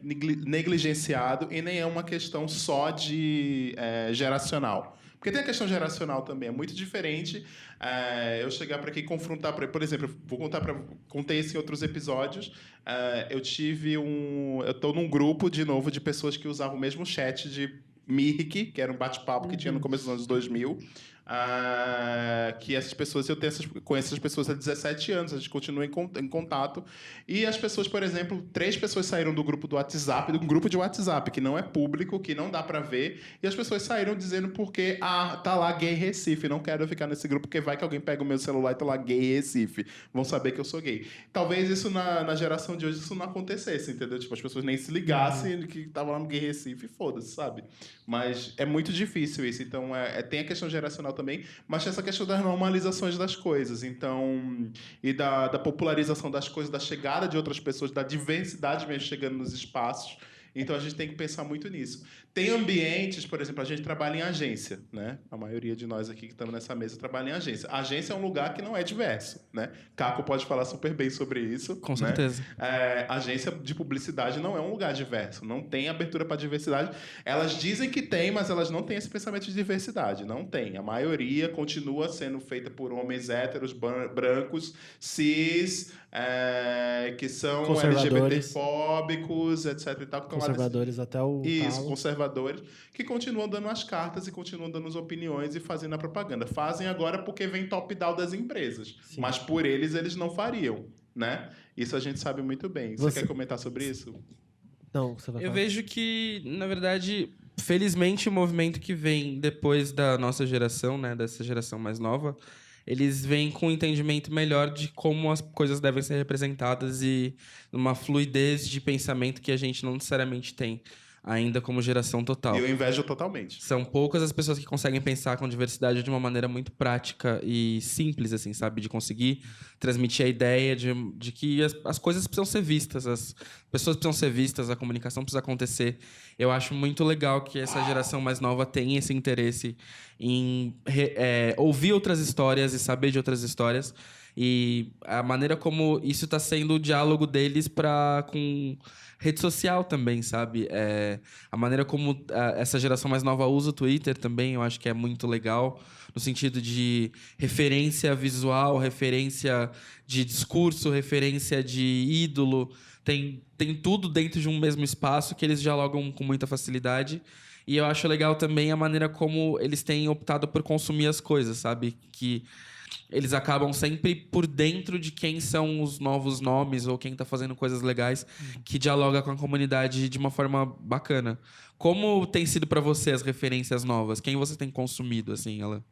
negligenciado e nem é uma questão só de geracional. Porque tem a questão geracional também, é muito diferente eu chegar para aqui e confrontar, por exemplo, contei isso em outros episódios, eu tô num grupo, de novo, de pessoas que usavam o mesmo chat de Mirk, que era um bate-papo que tinha no começo dos anos 2000, que essas pessoas, conheço essas pessoas há 17 anos, a gente continua em contato. E as pessoas, por exemplo, 3 pessoas saíram do grupo do WhatsApp, de um grupo de WhatsApp, que não é público, que não dá pra ver, e as pessoas saíram dizendo porque, tá lá gay Recife, não quero ficar nesse grupo, porque vai que alguém pega o meu celular e tá lá gay Recife, vão saber que eu sou gay. Talvez isso na geração de hoje isso não acontecesse, entendeu? Tipo, as pessoas nem se ligassem que tava lá no gay Recife, foda-se, sabe? Mas é muito difícil isso, então tem a questão geracional também, mas tem essa questão das normalizações das coisas, então, e da popularização das coisas, da chegada de outras pessoas, da diversidade mesmo chegando nos espaços. Então, a gente tem que pensar muito nisso. Tem ambientes, por exemplo, a gente trabalha em agência, né? A maioria de nós aqui que estamos nessa mesa trabalha em agência. A agência é um lugar que não é diverso, né? Caco pode falar super bem sobre isso. Com certeza. Agência de publicidade não é um lugar diverso, não tem abertura para diversidade. Elas dizem que tem, mas elas não têm esse pensamento de diversidade. Não tem. A maioria continua sendo feita por homens héteros, brancos, cis, que são LGBTfóbicos, etc. E tal, Conservadores até o isso, talo. conservadores, que continuam dando as cartas e continuam dando as opiniões e fazendo a propaganda. Fazem agora porque vem top-down das empresas. Sim. Mas por eles não fariam, né? Isso a gente sabe muito bem. Você quer comentar sobre isso? Não, você vai Eu falar. vejo que, na verdade, felizmente o movimento que vem depois da nossa geração, né, dessa geração mais nova, eles vêm com um entendimento melhor de como as coisas devem ser representadas e uma fluidez de pensamento que a gente não necessariamente tem ainda como geração total. E eu invejo totalmente. São poucas as pessoas que conseguem pensar com diversidade de uma maneira muito prática e simples, assim, sabe? De conseguir transmitir a ideia de que as coisas precisam ser vistas, as pessoas precisam ser vistas, a comunicação precisa acontecer. Eu acho muito legal que essa geração mais nova tenha esse interesse em ouvir outras histórias e saber de outras histórias. E a maneira como isso está sendo o diálogo deles com rede social também, sabe? A maneira como essa geração mais nova usa o Twitter também, eu acho que é muito legal, no sentido de referência visual, referência de discurso, referência de ídolo. Tem tudo dentro de um mesmo espaço que eles dialogam com muita facilidade. E eu acho legal também a maneira como eles têm optado por consumir as coisas, sabe? Que eles acabam sempre por dentro de quem são os novos nomes ou quem está fazendo coisas legais que dialoga com a comunidade de uma forma bacana. Como tem sido para você as referências novas? Quem você tem consumido, assim, ela?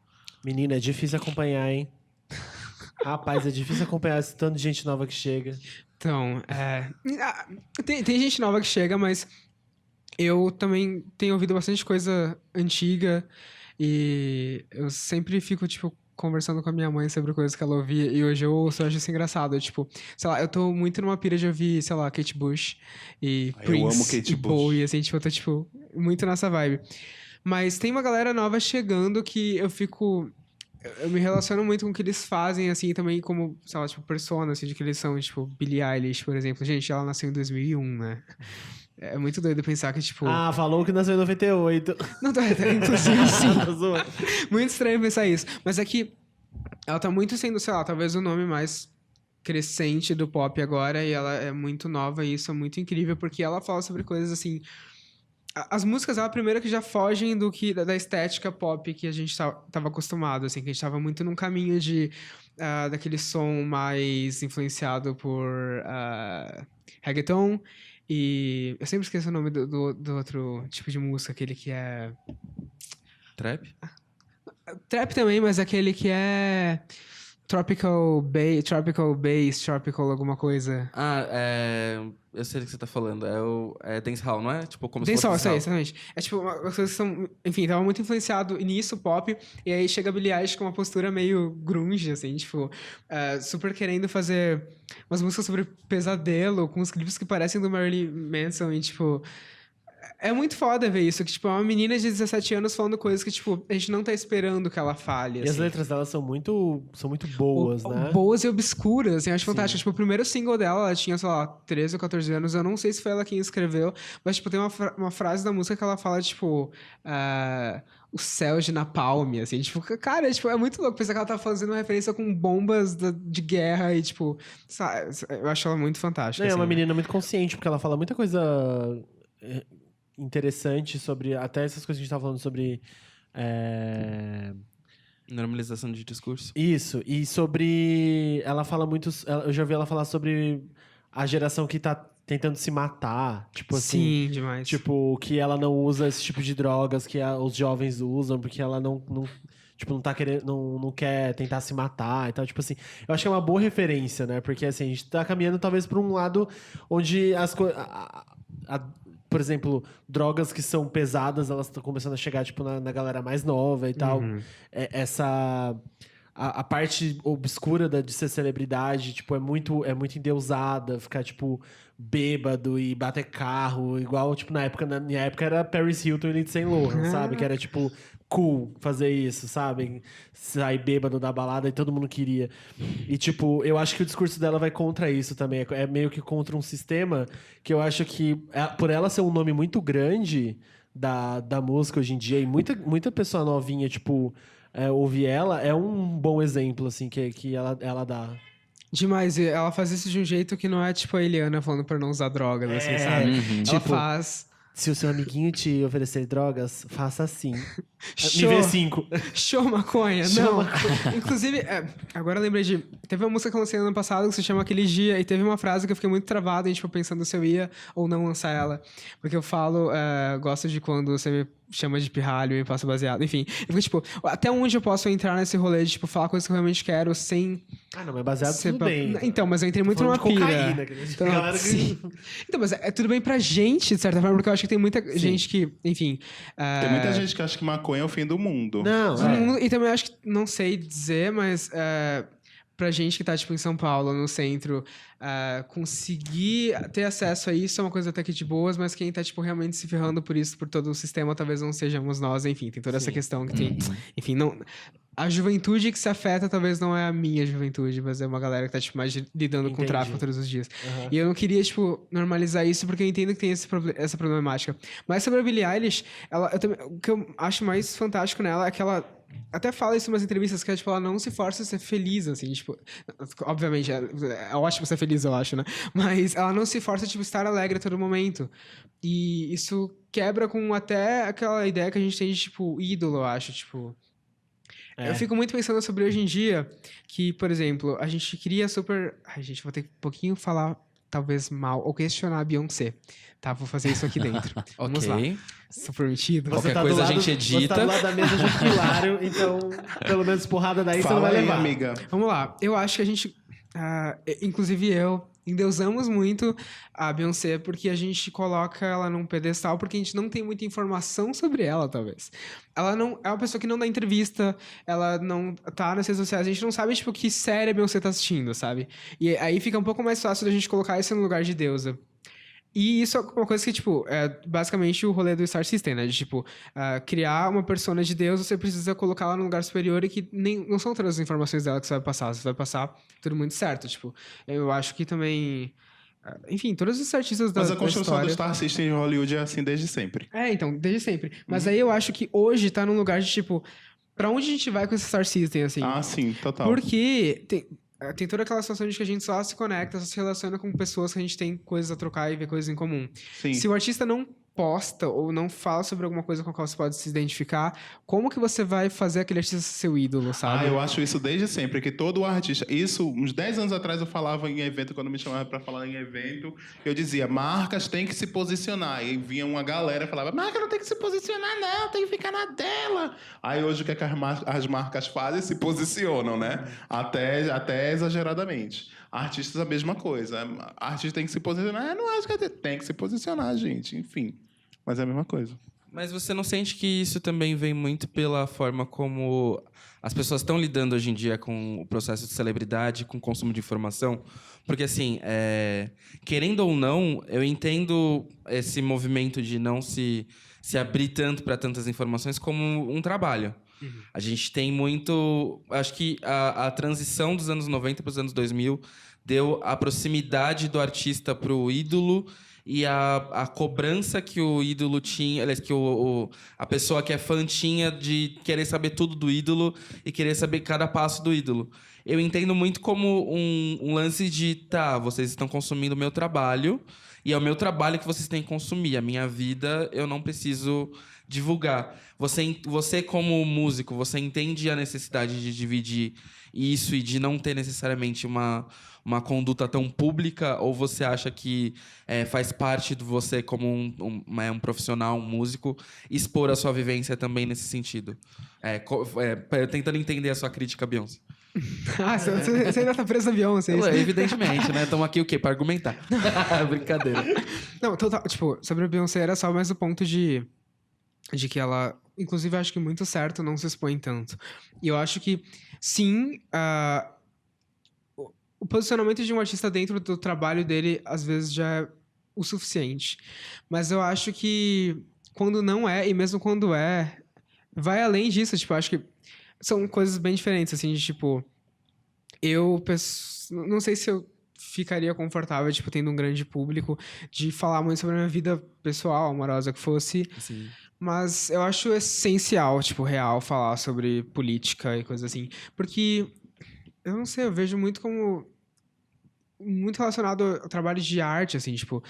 Menina, é difícil acompanhar, hein? Rapaz, é difícil acompanhar esse tanto de gente nova que chega. Então, tem gente nova que chega, mas eu também tenho ouvido bastante coisa antiga e eu sempre fico, tipo, conversando com a minha mãe sobre coisas que ela ouvia e hoje eu ouço, eu acho isso engraçado. Tipo, sei lá, eu tô muito numa pira de ouvir, sei lá, Kate Bush e Prince eu amo Kate e Bush. Bowie, assim, tipo, eu tô, tipo, muito nessa vibe. Mas tem uma galera nova chegando que eu fico... Eu me relaciono muito com o que eles fazem, assim, também como, sei lá, tipo, persona, assim, de que eles são, tipo, Billie Eilish, por exemplo. Gente, ela nasceu em 2001, né? É muito doido pensar que, tipo... Falou que nasceu em 98. Não, inclusive, sim. Tô zoando. Muito estranho pensar isso. Mas é que ela tá muito sendo, sei lá, talvez o nome mais crescente do pop agora, e ela é muito nova, e isso é muito incrível, porque ela fala sobre coisas assim... As músicas, ela é a primeira que já fogem da estética pop que a gente tava acostumado, assim, que a gente tava muito num caminho daquele som mais influenciado por reggaeton, e eu sempre esqueço o nome do outro tipo de música, aquele que é... Trap? Trap também, mas aquele que é... Tropical Bass, Tropical alguma coisa. Eu sei do que você tá falando. É dancehall, não é? Tipo, como Dancehall, se fosse exatamente. É tipo, umas coisas que são... Enfim, tava muito influenciado nisso, pop. E aí chega a Billie Eilish com uma postura meio grunge, assim, tipo... super querendo fazer umas músicas sobre pesadelo, com os clipes que parecem do Marilyn Manson. E, tipo... É muito foda ver isso, que, tipo, é uma menina de 17 anos falando coisas que, tipo, a gente não tá esperando que ela fale, E as letras dela são muito boas, né? Boas e obscuras, assim, eu acho fantástico. Tipo, o primeiro single dela, ela tinha, sei lá, 13 ou 14 anos, eu não sei se foi ela quem escreveu, mas, tipo, tem uma frase da música que ela fala, tipo... o céu de Napalm, assim, tipo, cara, tipo, é muito louco pensar que ela tá fazendo uma referência com bombas de guerra e, tipo, sabe, eu acho ela muito fantástica. É uma assim, menina muito consciente, porque ela fala muita coisa é, interessante sobre. Até essas coisas que a gente tava falando sobre. Normalização de discurso. Isso, e sobre. Ela fala muito. Eu já ouvi ela falar sobre a geração que tá tentando se matar. Tipo assim. Sim, demais. Tipo, que ela não usa esse tipo de drogas que os jovens usam, porque ela tipo, não tá querendo, não quer tentar se matar e tal. Tipo assim, eu acho que é uma boa referência, né? Porque assim, a gente tá caminhando talvez pra um lado onde as coisas. Por exemplo, drogas que são pesadas, elas estão começando a chegar, tipo, na galera mais nova e tal. Essa... A parte obscura de ser celebridade, tipo, é muito endeusada, ficar, tipo, bêbado e bater carro, igual, tipo, na minha época era Paris Hilton e Lindsay Lohan, sabe? Que era, tipo, cool fazer isso, sabe? Sair bêbado da balada e todo mundo queria. E, tipo, eu acho que o discurso dela vai contra isso também. É meio que contra um sistema que eu acho que, por ela ser um nome muito grande da música hoje em dia, e muita pessoa novinha, tipo, ouvir ela, é um bom exemplo, assim, que ela dá. Demais, e ela faz isso de um jeito que não é tipo a Eliana falando pra não usar drogas, assim, sabe? Ela Tipo, faz... se o seu amiguinho te oferecer drogas, faça assim. Me Show. vê 5. Show maconha, Show não. maconha. Inclusive, agora eu lembrei de... Teve uma música que eu lancei no ano passado que se chama Aquele Dia, e teve uma frase que eu fiquei muito travado, e, tipo, pensando se eu ia ou não lançar ela. Porque eu falo, gosto de quando você me chama de pirralho e passa baseado, enfim. Eu fico, tipo, até onde eu posso entrar nesse rolê de, tipo, falar coisas que eu realmente quero sem... Ah, não, mas baseado ser tudo bem. Então, mas eu entrei muito Falando numa de pira. cocaína, que Então, galera que- sim. Então, mas é tudo bem pra gente, de certa forma, porque eu acho que tem muita gente que, enfim... Tem muita gente que acha que maconha é o fim do mundo. Não, Todo mundo- E também eu acho que, não sei dizer, mas pra gente que tá, tipo, em São Paulo, no centro, conseguir ter acesso a isso é uma coisa até que de boas, mas quem tá, tipo, realmente se ferrando por isso, por todo o sistema, talvez não sejamos nós, enfim, tem toda essa questão que tem... Enfim, não... A juventude que se afeta talvez não é a minha juventude, mas é uma galera que tá, tipo, mais lidando com o Entendi. tráfico todos os dias. E eu não queria, tipo, normalizar isso porque eu entendo que tem essa problemática. Mas sobre a Billie Eilish, o que eu acho mais fantástico nela é que ela até fala isso em umas entrevistas, que é, tipo, ela não se força a ser feliz, assim, tipo... Obviamente, é ótimo ser feliz, eu acho, né? Mas ela não se força, tipo, estar alegre a todo momento. E isso quebra com até aquela ideia que a gente tem de, tipo, ídolo, eu acho, tipo... Eu fico muito pensando sobre hoje em dia, que, por exemplo, a gente queria super... Ai, gente, vou ter que um pouquinho falar, talvez, mal, ou questionar a Beyoncé. Tá, vou fazer isso aqui dentro. Vamos lá. Sou permitido. Qualquer do coisa a lado- gente edita. Você tá do lado da mesa junto com o Hilário, então, pelo menos porrada daí você não Fala vai aí, levar. amiga. Vamos lá. Eu acho que a gente, inclusive eu, endeusamos muito a Beyoncé porque a gente coloca ela num pedestal porque a gente não tem muita informação sobre ela, talvez. Ela não é uma pessoa que não dá entrevista, ela não tá nas redes sociais, a gente não sabe, tipo, que série a Beyoncé tá assistindo, sabe? E aí fica um pouco mais fácil da gente colocar isso no lugar de deusa. E isso é uma coisa que, tipo, é basicamente o rolê do Star System, né? De, tipo, criar uma persona de Deus, você precisa colocá-la num lugar superior e que não são todas as informações dela que você vai passar. Você vai passar tudo muito certo, tipo. Eu acho que também... Enfim, todos os artistas Mas a da construção do história... Star System em Hollywood é assim desde sempre. Então, desde sempre. Mas aí eu acho que hoje tá num lugar de, tipo... Pra onde a gente vai com esse Star System, assim? Ah, sim, total. Porque tem toda aquela situação de que a gente só se conecta, só se relaciona com pessoas que a gente tem coisas a trocar e ver coisas em comum. Sim. Se o artista não posta ou não fala sobre alguma coisa com a qual você pode se identificar, como que você vai fazer aquele artista ser seu ídolo, sabe? Eu acho isso desde sempre, que todo artista... Isso, uns 10 anos atrás eu falava em evento, quando me chamavam para falar em evento, eu dizia, marcas têm que se posicionar. E vinha uma galera e falava, marca não tem que se posicionar não, tem que ficar na dela. Aí hoje o que, é que as marcas fazem? Se posicionam, né? Até exageradamente. Artistas a mesma coisa. Artista tem que se posicionar. Eu não acho que tem que se posicionar, gente. Enfim. Mas é a mesma coisa. Mas você não sente que isso também vem muito pela forma como as pessoas estão lidando hoje em dia com o processo de celebridade, com o consumo de informação? Porque, assim, querendo ou não, eu entendo esse movimento de não se abrir tanto para tantas informações como um trabalho. A gente tem muito... Acho que a transição dos anos 90 para os anos 2000 deu a proximidade do artista para o ídolo e a cobrança que o ídolo tinha, aliás, que a pessoa que é fã tinha de querer saber tudo do ídolo e querer saber cada passo do ídolo. Eu entendo muito como um lance de, tá, vocês estão consumindo o meu trabalho, e é o meu trabalho que vocês têm que consumir. A minha vida, eu não preciso divulgar. Você como músico, você entende a necessidade de dividir isso e de não ter necessariamente uma conduta tão pública? Ou você acha que faz parte de você como um profissional, um músico, expor a sua vivência também nesse sentido? Tentando entender a sua crítica, Beyoncé. Você ainda tá preso na Beyoncé, é isso? Evidentemente, né? Estamos aqui o quê? Pra argumentar. Brincadeira. Não, total. Tipo, sobre a Beyoncé era só mais o ponto de que ela, inclusive, eu acho que muito certo não se expõe tanto. E eu acho que, sim, o posicionamento de um artista dentro do trabalho dele, às vezes, já é o suficiente. Mas eu acho que quando não é, e mesmo quando é, vai além disso. Tipo, eu acho que são coisas bem diferentes, assim, de tipo... não sei se eu ficaria confortável, tipo, tendo um grande público, de falar muito sobre a minha vida pessoal, amorosa, que fosse. Sim. Mas eu acho essencial, tipo, real, falar sobre política e coisas assim. Porque, eu não sei, eu vejo muito como... muito relacionado ao trabalho de arte, assim, tipo...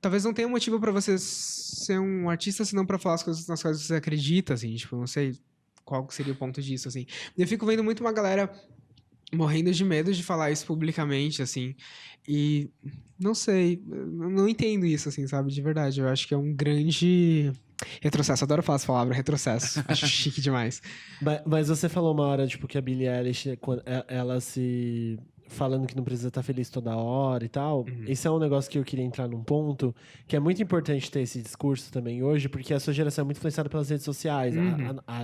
talvez não tenha motivo pra você ser um artista, senão pra falar as coisas nas quais você acredita, assim, tipo, não sei qual seria o ponto disso, assim. Eu fico vendo muito uma galera morrendo de medo de falar isso publicamente, assim, e não sei, não entendo isso, assim, sabe, de verdade. Eu acho que é um grande retrocesso. Adoro falar essa palavra, retrocesso. Acho chique demais. Mas você falou uma hora, tipo, que a Billie Eilish, ela se... falando que não precisa estar feliz toda hora e tal. Isso é um negócio que eu queria entrar num ponto, que é muito importante ter esse discurso também hoje, porque a sua geração é muito influenciada pelas redes sociais.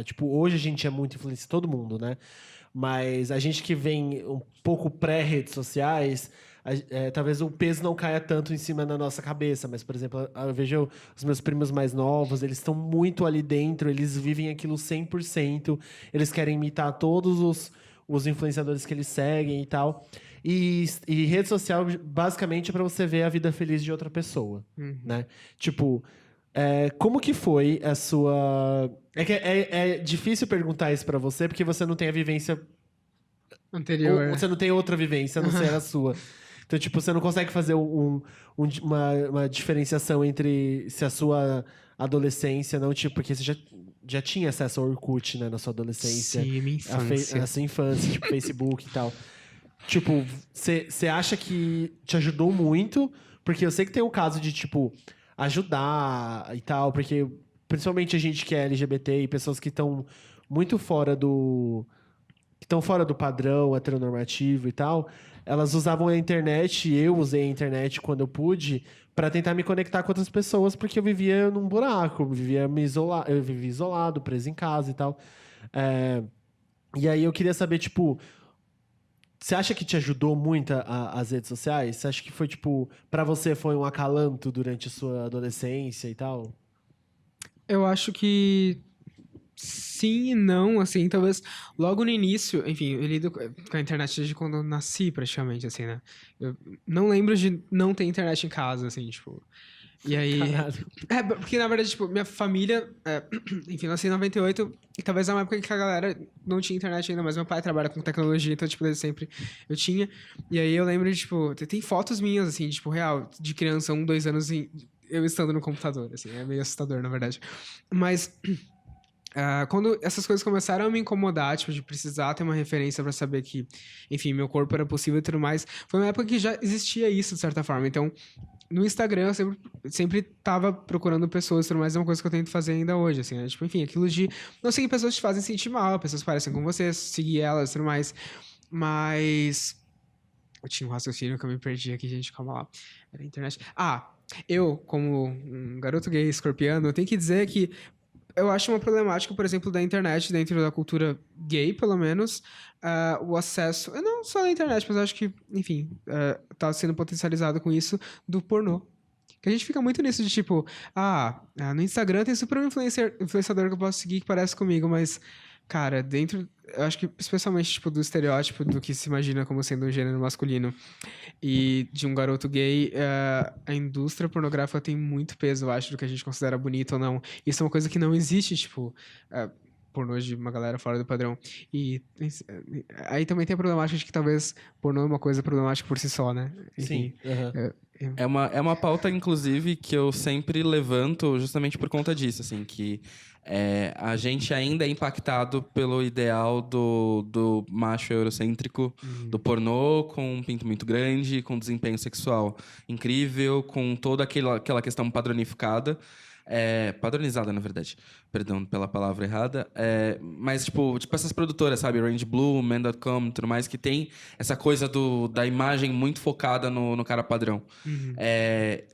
Tipo, hoje a gente é muito influenciado, todo mundo, né? Mas a gente que vem um pouco pré-redes sociais, talvez o peso não caia tanto em cima da nossa cabeça. Mas, por exemplo, eu vejo os meus primos mais novos, eles estão muito ali dentro, eles vivem aquilo 100%, eles querem imitar todos os influenciadores que eles seguem e tal. E rede social, basicamente, é pra você ver a vida feliz de outra pessoa, né? Tipo, como que foi a sua... É difícil perguntar isso pra você, porque você não tem a vivência... Anterior. Você não tem outra vivência, a não ser a sua. Então, tipo, você não consegue fazer uma diferenciação entre se a sua adolescência não... Tipo, porque você já tinha acesso ao Orkut, né, na sua adolescência. Sim, minha infância. A sua infância, tipo, Facebook e tal. Tipo, você acha que te ajudou muito? Porque eu sei que tem o caso de, tipo, ajudar e tal, porque principalmente a gente que é LGBT e pessoas que estão muito fora do... que estão fora do padrão heteronormativo e tal, elas usavam a internet, e eu usei a internet quando eu pude, para tentar me conectar com outras pessoas, porque eu vivia num buraco, eu vivia isolado, preso em casa e tal. E aí eu queria saber, tipo, você acha que te ajudou muito as redes sociais? Você acha que foi, tipo, pra você foi um acalanto durante a sua adolescência e tal? Eu acho que sim e não, assim, talvez logo no início, enfim, eu lido com a internet desde quando eu nasci, praticamente, assim, né? Eu não lembro de não ter internet em casa, assim, tipo... E aí... Caralho. Porque, na verdade, tipo, minha família... enfim, eu nasci em 98, e talvez é uma época em que a galera não tinha internet ainda, mas meu pai trabalha com tecnologia, então, tipo, desde sempre eu tinha. E aí eu lembro de, tipo... Tem fotos minhas, assim, tipo, real, de criança, 1, 2 anos, eu estando no computador, assim. É meio assustador, na verdade. Mas... quando essas coisas começaram a me incomodar, tipo, de precisar ter uma referência pra saber que, enfim, meu corpo era possível e tudo mais, foi uma época que já existia isso, de certa forma. Então, no Instagram, eu sempre tava procurando pessoas e tudo mais, é uma coisa que eu tento fazer ainda hoje, assim, né? Tipo, enfim, aquilo de não seguir pessoas que te fazem sentir mal, pessoas que parecem com você, seguir elas e tudo mais. Mas... eu tinha um raciocínio que eu me perdi aqui, gente, calma lá. Era a internet. Eu, como um garoto gay escorpiano, eu tenho que dizer que eu acho uma problemática, por exemplo, da internet, dentro da cultura gay, pelo menos, o acesso, não só da internet, mas eu acho que, enfim, tá sendo potencializado com isso, do pornô. Que a gente fica muito nisso de tipo, no Instagram tem super um influenciador que eu posso seguir que parece comigo, mas Cara, eu acho que especialmente, tipo, do estereótipo do que se imagina como sendo um gênero masculino e de um garoto gay, a indústria pornográfica tem muito peso, eu acho, do que a gente considera bonito ou não. Isso é uma coisa que não existe, tipo, pornô de uma galera fora do padrão. E aí também tem a problemática de que talvez pornô é uma coisa problemática por si só, né? Sim. Enfim, É uma pauta, inclusive, que eu sempre levanto justamente por conta disso, assim, que a gente ainda é impactado pelo ideal do macho eurocêntrico, do pornô, com um pinto muito grande, com desempenho sexual incrível, com toda aquela questão padronificada. Padronizada, na verdade. Perdão pela palavra errada. Mas, tipo essas produtoras, sabe? Range Blue, Man.com, tudo mais, que tem essa coisa da imagem muito focada no cara padrão.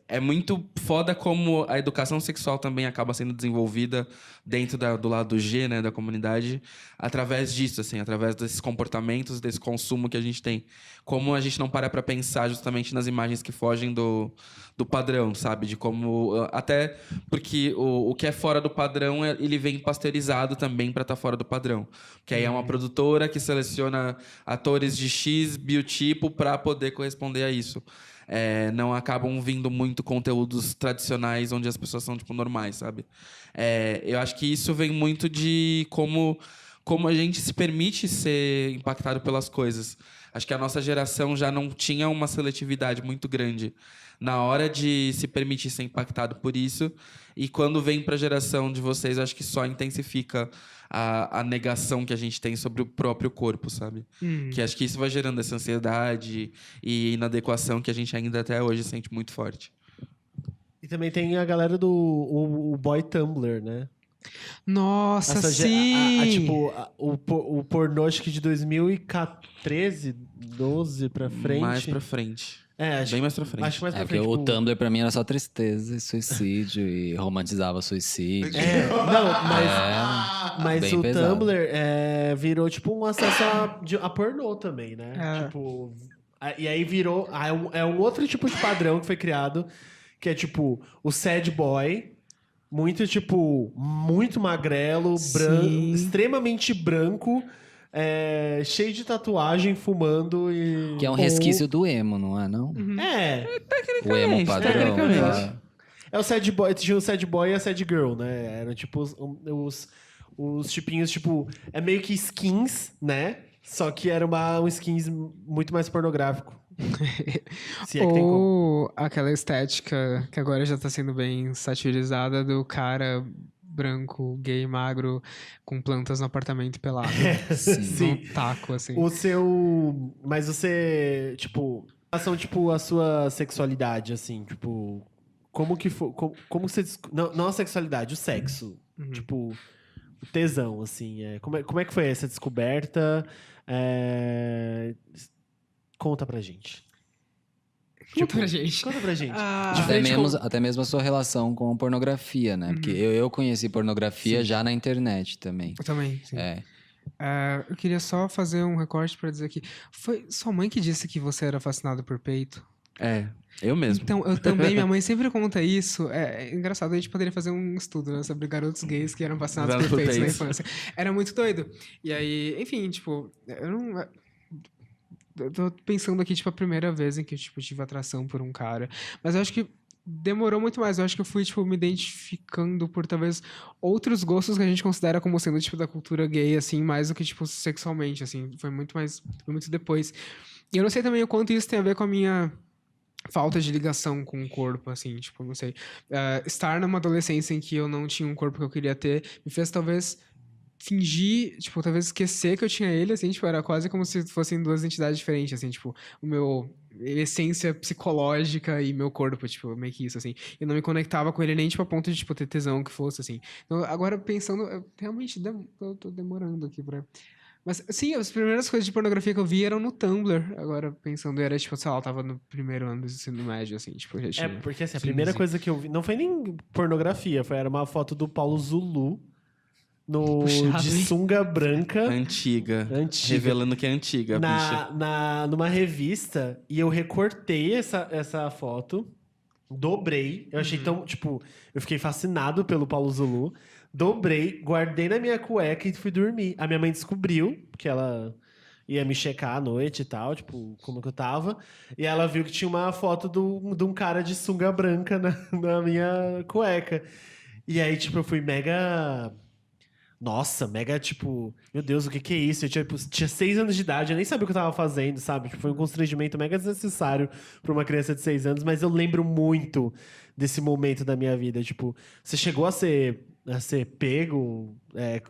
É muito foda como a educação sexual também acaba sendo desenvolvida dentro do lado G, né, da comunidade, através disso, assim, através desses comportamentos, desse consumo que a gente tem. Como a gente não para pra pensar justamente nas imagens que fogem do padrão, sabe? De como... Até porque o que é fora do padrão, ele vem pasteurizado também pra estar fora do padrão. Que aí é uma produtora que seleciona atores de X biotipo pra poder corresponder a isso. Não acabam vindo muito conteúdos tradicionais onde as pessoas são, tipo, normais, sabe? Eu acho que isso vem muito de como a gente se permite ser impactado pelas coisas. Acho que a nossa geração já não tinha uma seletividade muito grande na hora de se permitir ser impactado por isso. E quando vem para a geração de vocês, acho que só intensifica a negação que a gente tem sobre o próprio corpo, sabe? Que acho que isso vai gerando essa ansiedade e inadequação que a gente ainda até hoje sente muito forte. E também tem a galera do o boy Tumblr, né? Nossa, Sim! sim! O pornô, acho que de 2013, 12 pra frente. Mais pra frente. Bem mais pra frente. Acho mais pra Porque frente. o tipo- Tumblr pra mim era só tristeza e suicídio e romantizava suicídio. Mas bem o pesado. Tumblr virou tipo um acesso a pornô também, né? É. Tipo, e aí virou... É um outro tipo de padrão que foi criado, que é tipo o sad boy, muito magrelo, Sim. extremamente branco, cheio de tatuagem, fumando e... Que é um resquício do emo, não é, não? O emo padrão. tecnicamente. É o sad boy, tinha o sad boy e a sad girl, né? Eram tipo os tipinhos, tipo, é meio que skins, né? Só que era um skins muito mais pornográfico. Se é que tem como. Ou aquela estética que agora já tá sendo bem satirizada do cara branco, gay, magro, com plantas no apartamento pelado. Sim. Num taco, assim. Mas você, tipo, relação, tipo, a sua sexualidade, assim, tipo, como que foi, como você, não a sexualidade, o sexo, tipo, o tesão, assim, como é que foi essa descoberta? Conta pra gente. Conta pra gente. Conta pra gente. Até mesmo a sua relação com pornografia, né? Porque eu conheci pornografia já na internet também. Eu também, sim. É. Eu queria só fazer um recorte pra dizer que foi sua mãe que disse que você era fascinado por peito? Eu mesmo. Então, eu também, minha mãe sempre conta isso. É engraçado, a gente poderia fazer um estudo, né, sobre garotos gays que eram fascinados por peitos na infância. Era muito doido. E aí, enfim, tipo, eu tô pensando aqui, tipo, a primeira vez em que eu, tipo, tive atração por um cara. Mas eu acho que demorou muito mais. Eu acho que eu fui, tipo, me identificando por, talvez, outros gostos que a gente considera como sendo, tipo, da cultura gay, assim, mais do que, tipo, sexualmente, assim. Foi muito depois. E eu não sei também o quanto isso tem a ver com a minha falta de ligação com o corpo, assim, tipo, não sei. Estar numa adolescência em que eu não tinha um corpo que eu queria ter me fez, talvez, fingir, tipo, talvez esquecer que eu tinha ele, assim, tipo, era quase como se fossem duas entidades diferentes, assim, tipo, essência psicológica e meu corpo, tipo, meio que isso, assim. Eu não me conectava com ele nem, tipo, a ponto de, tipo, ter tesão que fosse, assim. Então, agora, pensando, eu realmente eu tô demorando aqui pra... Mas, sim, as primeiras coisas de pornografia que eu vi eram no Tumblr. Agora, pensando, era, tipo, sei lá, eu tava no primeiro ano do ensino médio, assim, tipo, já tinha... Porque, assim, a 15. primeira coisa que eu vi, não foi nem pornografia, era uma foto do Paulo Zulu, Puxado, de hein? sunga branca, Antiga. Revelando que é antiga, bicha. numa revista, e eu recortei essa foto, dobrei, eu achei tão, tipo, eu fiquei fascinado pelo Paulo Zulu, dobrei, guardei na minha cueca e fui dormir. A minha mãe descobriu, porque ela ia me checar à noite e tal, tipo, como que eu tava. E ela viu que tinha uma foto de um cara de sunga branca na minha cueca. E aí, tipo, eu fui mega... Nossa, mega, tipo... Meu Deus, o que é isso? Eu tinha 6 anos de idade, eu nem sabia o que eu tava fazendo, sabe? Tipo, foi um constrangimento mega desnecessário pra uma criança de 6 anos, mas eu lembro muito desse momento da minha vida. Tipo, você chegou a ser pego,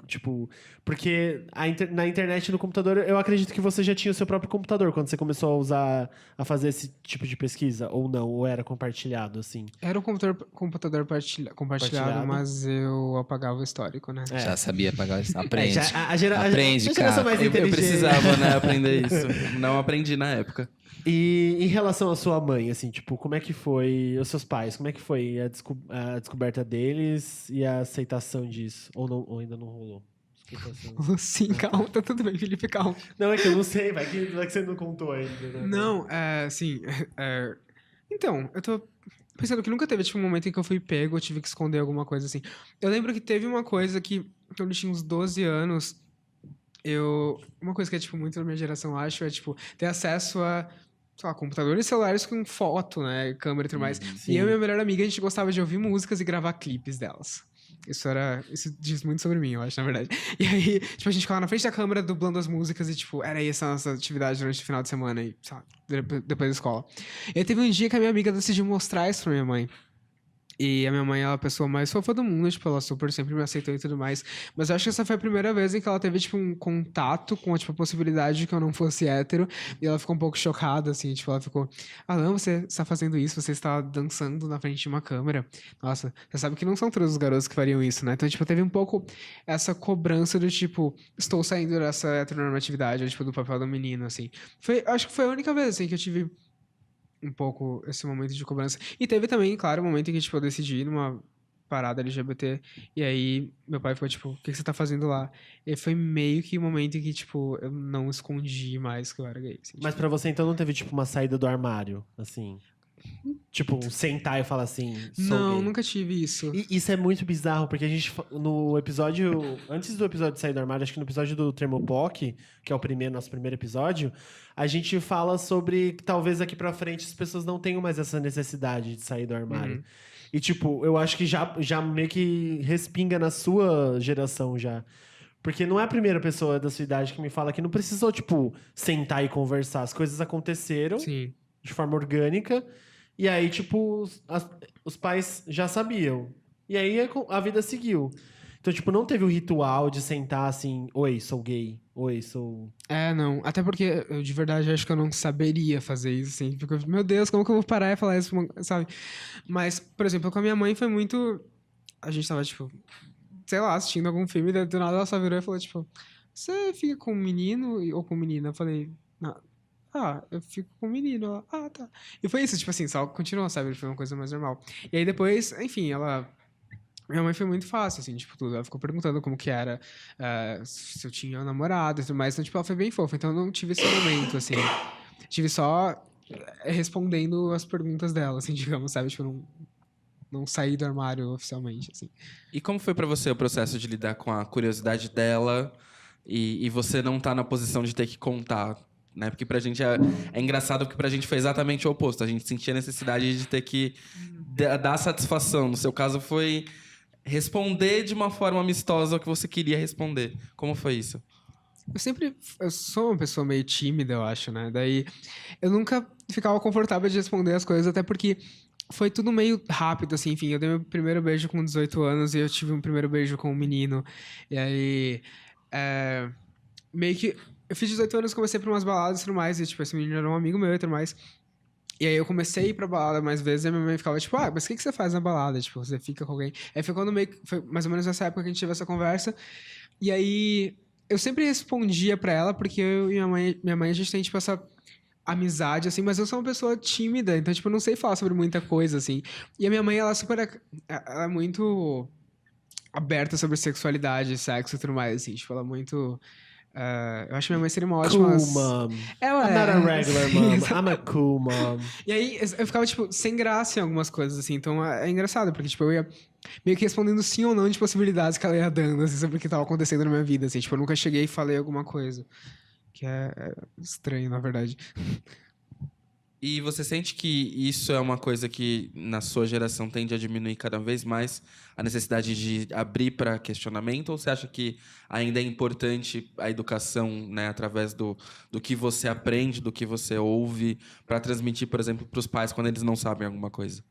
tipo... Porque na internet, no computador, eu acredito que você já tinha o seu próprio computador quando você começou a fazer esse tipo de pesquisa, ou não, ou era compartilhado, assim. Era um computador compartilhado, mas eu apagava o histórico, né? Já sabia pagar isso. Aprende. a Aprende, geração cara. mais Eu inteligente. precisava, né, aprender isso. Não aprendi na época. E em relação à sua mãe, assim, tipo, como é que foi, os seus pais, como é que foi a descoberta deles e a aceitação disso? Ou ainda não rolou? Desculpa, Sim, calma, tá tudo bem, Felipe, calma. Não, é que eu não sei, vai que você não contou ainda, né? Não, assim, então, eu tô pensando que nunca teve, tipo, um momento em que eu fui pego, eu tive que esconder alguma coisa, assim. Eu lembro que teve uma coisa que, quando eu tinha uns 12 anos, uma coisa que é, tipo, muito da minha geração, eu acho, é, tipo, ter acesso a, sei lá, computadores e celulares com foto, né, câmera e tudo mais. E eu e minha melhor amiga, a gente gostava de ouvir músicas e gravar clipes delas. Isso diz muito sobre mim, eu acho, na verdade. E aí, tipo, a gente ficava na frente da câmera dublando as músicas e, tipo, era essa a nossa atividade durante o final de semana e, sei lá, depois da escola. E aí teve um dia que a minha amiga decidiu mostrar isso pra minha mãe. E a minha mãe, ela é a pessoa mais fofa do mundo, tipo, ela super sempre me aceitou e tudo mais. Mas eu acho que essa foi a primeira vez em que ela teve, tipo, um contato com, tipo, a possibilidade de que eu não fosse hétero. E ela ficou um pouco chocada, assim, tipo, ela ficou... Alan, você está fazendo isso? Você está dançando na frente de uma câmera? Nossa, você sabe que não são todos os garotos que fariam isso, né? Então, tipo, teve um pouco essa cobrança do, tipo, estou saindo dessa heteronormatividade, tipo, do papel do menino, assim. Acho que foi a única vez, assim, que eu tive um pouco esse momento de cobrança. E teve também, claro, o momento em que, tipo, eu decidi ir numa parada LGBT, e aí meu pai ficou, tipo, o que você tá fazendo lá? E foi meio que o momento em que, tipo, eu não escondi mais que eu era gay. Assim, Mas pra você, então, não teve, tipo, uma saída do armário, assim? Tipo, sentar e falar assim, sou não, gay. nunca tive isso. E isso é muito bizarro, porque a gente, no episódio... Antes do episódio sair do armário, acho que no episódio do Termopoc, que é nosso primeiro episódio, a gente fala sobre que talvez aqui pra frente as pessoas não tenham mais essa necessidade de sair do armário. E, tipo, eu acho que já meio que respinga na sua geração já. Porque não é a primeira pessoa da sua idade que me fala que não precisou, tipo, sentar e conversar. As coisas aconteceram Sim. de forma orgânica. E aí, tipo, os pais já sabiam. E aí a vida seguiu. Então, tipo, não teve o ritual de sentar assim, oi, sou gay. Oi, sou... Não. Até porque eu de verdade acho que eu não saberia fazer isso, assim. Porque, meu Deus, como que eu vou parar e falar isso, sabe? Mas, por exemplo, com a minha mãe foi muito... A gente tava, tipo, sei lá, assistindo algum filme, daí do nada ela só virou e falou, tipo, você fica com um menino ou com menina? Eu falei, não. Eu fico com o menino. Ela, tá. E foi isso, tipo assim, só continuou, sabe? Foi uma coisa mais normal. E aí depois, enfim, minha mãe foi muito fácil, assim, tipo, tudo. Ela ficou perguntando como que era, se eu tinha um namorado e tudo mais. Então, tipo, ela foi bem fofa. Então, eu não tive esse momento, assim. Tive só respondendo as perguntas dela, assim, digamos, sabe? Tipo, não saí do armário oficialmente, assim. E como foi pra você o processo de lidar com a curiosidade dela e você não tá na posição de ter que contar, né? Porque pra gente é engraçado, porque pra gente foi exatamente o oposto. A gente sentia a necessidade de ter que dar satisfação. No seu caso, foi responder de uma forma amistosa o que você queria responder. Como foi isso? Eu sou uma pessoa meio tímida, eu acho, né? Daí, eu nunca ficava confortável de responder as coisas, até porque foi tudo meio rápido, assim, enfim. Eu dei meu primeiro beijo com 18 anos e eu tive um primeiro beijo com um menino. E aí, meio que... Eu fiz 18 anos, comecei por umas baladas e tudo mais, e, tipo, esse menino era um amigo meu e tudo mais. E aí eu comecei a ir pra balada mais vezes, e a minha mãe ficava, tipo, mas o que você faz na balada? Tipo, você fica com alguém... Aí foi mais ou menos nessa época que a gente teve essa conversa. E aí, eu sempre respondia pra ela, porque eu e minha mãe, a gente tem, tipo, essa amizade, assim, mas eu sou uma pessoa tímida, então, tipo, eu não sei falar sobre muita coisa, assim. E a minha mãe, ela é muito aberta sobre sexualidade, sexo e tudo mais, assim, tipo, ela é muito... Eu acho que minha mãe seria uma ótima... Cool mom. Ela I'm not a é. regular Sim, mom. exato. I'm a cool mom. E aí, eu ficava, tipo, sem graça em algumas coisas, assim. Então, é engraçado, porque, tipo, eu ia meio que respondendo sim ou não de possibilidades que ela ia dando, assim, sobre o que tava acontecendo na minha vida, assim. Tipo, eu nunca cheguei e falei alguma coisa. Que é estranho, na verdade. E você sente que isso é uma coisa que na sua geração tende a diminuir cada vez mais a necessidade de abrir para questionamento? Ou você acha que ainda é importante a educação, né, através do que você aprende, do que você ouve, para transmitir, por exemplo, para os pais quando eles não sabem alguma coisa?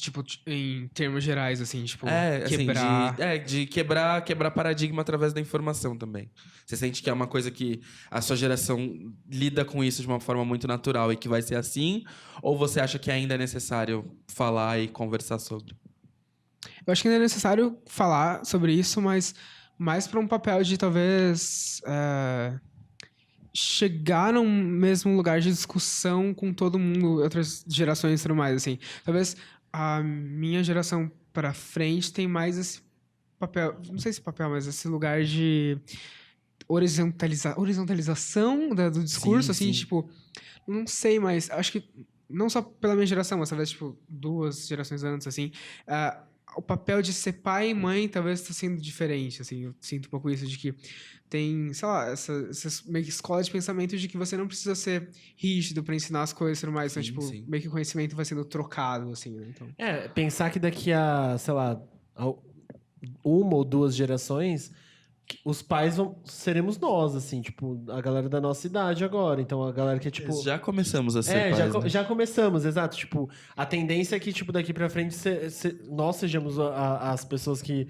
Tipo, em termos gerais, assim, tipo, Assim, quebrar... de quebrar paradigma através da informação também. Você sente que é uma coisa que a sua geração lida com isso de uma forma muito natural e que vai ser assim? Ou você acha que ainda é necessário falar e conversar sobre? Eu acho que ainda é necessário falar sobre isso, mas mais para um papel de, talvez, chegar num mesmo lugar de discussão com todo mundo, outras gerações e tudo mais, assim. Talvez a minha geração para frente tem mais esse papel, não sei se papel, mas esse lugar de horizontalização do discurso, Sim, assim, sim. tipo, não sei, mas acho que não só pela minha geração, mas talvez, tipo, 2 gerações antes, assim, o papel de ser pai e mãe talvez está sendo diferente, assim, eu sinto um pouco isso de que tem, sei lá, essa meio que escola de pensamento de que você não precisa ser rígido para ensinar as coisas e tudo mais, então, Sim, tipo, sim. meio que o conhecimento vai sendo trocado, assim, né, então... Pensar que daqui a, sei lá, uma ou 2 gerações, os pais seremos nós, assim, tipo, a galera da nossa idade agora. Então, a galera que é, tipo... Já começamos a ser já, pais, né? já começamos, exato. Tipo, a tendência é que, tipo, daqui pra frente, nós sejamos as pessoas que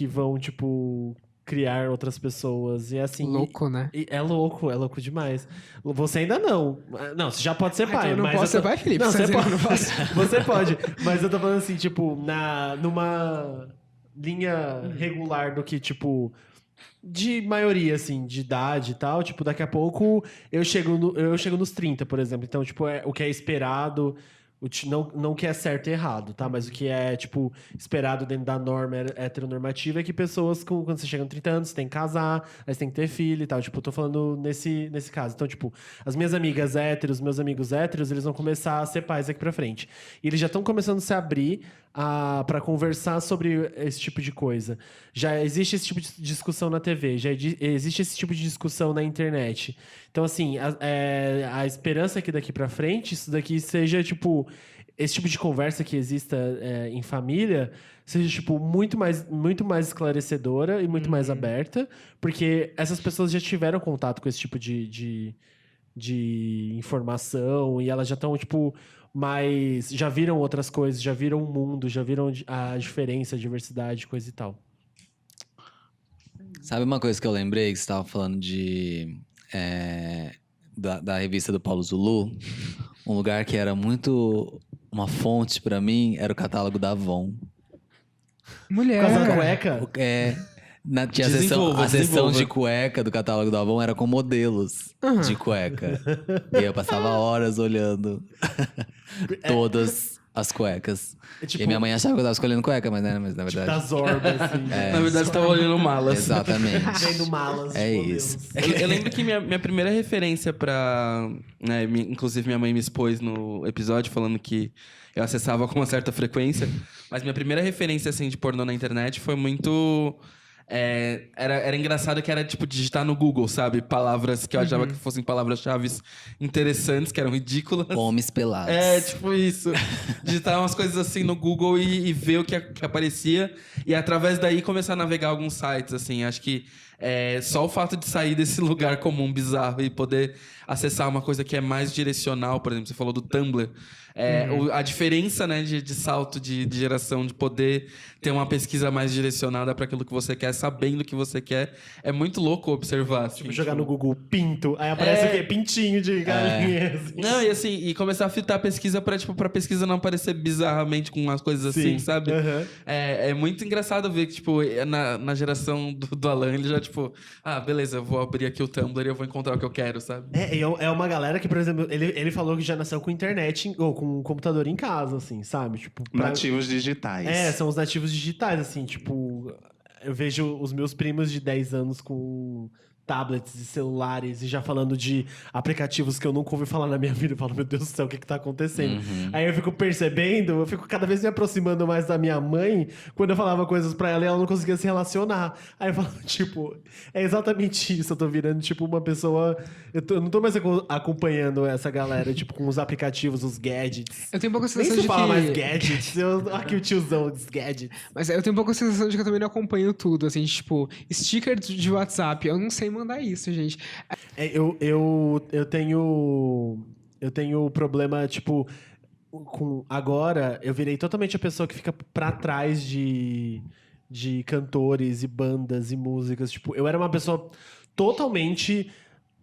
vão, tipo, criar outras pessoas. E assim... Louco, né? É louco demais. Você ainda não. Não, você já pode ser pai. então eu não mas posso ser pai, Felipe? Não, Você você tá pode. dizendo que eu não posso? Você pode. Mas eu tô falando assim, tipo, numa linha regular do que, tipo... De maioria, assim, de idade e tal. Tipo, daqui a pouco eu chego nos 30, por exemplo. Então, tipo, o que é esperado... Não o que é certo e errado, tá? Mas o que é, tipo, esperado dentro da norma heteronormativa é que pessoas, quando você chega com 30 anos, você tem que casar, aí você tem que ter filho e tal. Tipo, eu tô falando nesse caso. Então, tipo, as minhas amigas héteros, meus amigos héteros, eles vão começar a ser pais aqui pra frente. E eles já estão começando a se abrir para conversar sobre esse tipo de coisa. Já existe esse tipo de discussão na TV, já existe esse tipo de discussão na internet. Então, assim, a esperança é que daqui pra frente, isso daqui seja, tipo... Esse tipo de conversa que exista em família seja, tipo, muito mais esclarecedora e muito mais aberta, porque essas pessoas já tiveram contato com esse tipo de informação e elas já estão, tipo, já viram outras coisas, já viram o mundo, já viram a diferença, a diversidade, coisa e tal. Sabe uma coisa que eu lembrei que você estava falando da revista do Paulo Zulu? Um lugar que era muito uma fonte pra mim era o catálogo da Avon. Mulher! Por causa da cueca? Tinha a sessão de cueca do catálogo da Avon era com modelos de cueca. E eu passava horas olhando todas as cuecas. Tipo, E minha mãe achava que eu tava escolhendo cueca, mas na verdade... da Zorba, assim. Na verdade, você tava olhando malas. Exatamente. Vendo malas. É de modelos. isso. Eu lembro que minha primeira referência pra... né, inclusive, minha mãe me expôs no episódio falando que eu acessava com uma certa frequência. Mas minha primeira referência, assim, de pornô na internet foi muito... Era engraçado que era, tipo, digitar no Google, sabe? Palavras que eu achava que fossem palavras-chave interessantes, que eram ridículas. Homens pelados. Tipo isso. Digitar umas coisas assim no Google e ver o que aparecia. E através daí começar a navegar alguns sites, assim. Acho que só o fato de sair desse lugar comum bizarro e poder acessar uma coisa que é mais direcional, por exemplo, você falou do Tumblr. A diferença, né, de salto de geração, de poder ter uma pesquisa mais direcionada para aquilo que você quer, sabendo o que você quer, é muito louco observar. Assim, Tipo, jogar no Google pinto, aí aparece o quê? Pintinho de galinha. Assim. Não, e começar a fitar a pesquisa pra pesquisa não aparecer bizarramente com umas coisas assim, sabe? Uhum. É muito engraçado ver que, tipo, na geração do Alan, ele já, tipo, beleza, eu vou abrir aqui o Tumblr e eu vou encontrar o que eu quero, sabe? É uma galera que, por exemplo, ele falou que já nasceu com internet ou com computador em casa, assim, sabe? Tipo, Nativos digitais. são os nativos digitais, assim, tipo... eu vejo os meus primos de 10 anos com tablets e celulares e já falando de aplicativos que eu nunca ouvi falar na minha vida. Eu falo, meu Deus do céu, o que tá acontecendo? Aí eu fico percebendo, eu fico cada vez me aproximando mais da minha mãe quando eu falava coisas pra ela e ela não conseguia se relacionar. Aí eu falo, tipo, é exatamente isso. Eu tô virando, tipo, uma pessoa... Eu não tô mais acompanhando essa galera, tipo, com os aplicativos, os gadgets. Eu tenho um pouco a Nem sensação se de fala que... mais gadgets. Aqui o tiozão dos gadgets. Mas eu tenho um pouco a sensação de que eu também não acompanho tudo, assim, tipo, sticker de WhatsApp, eu não sei mandar isso, gente. Eu tenho problema, tipo, agora eu virei totalmente a pessoa que fica pra trás de cantores e bandas e músicas. Tipo, eu era uma pessoa totalmente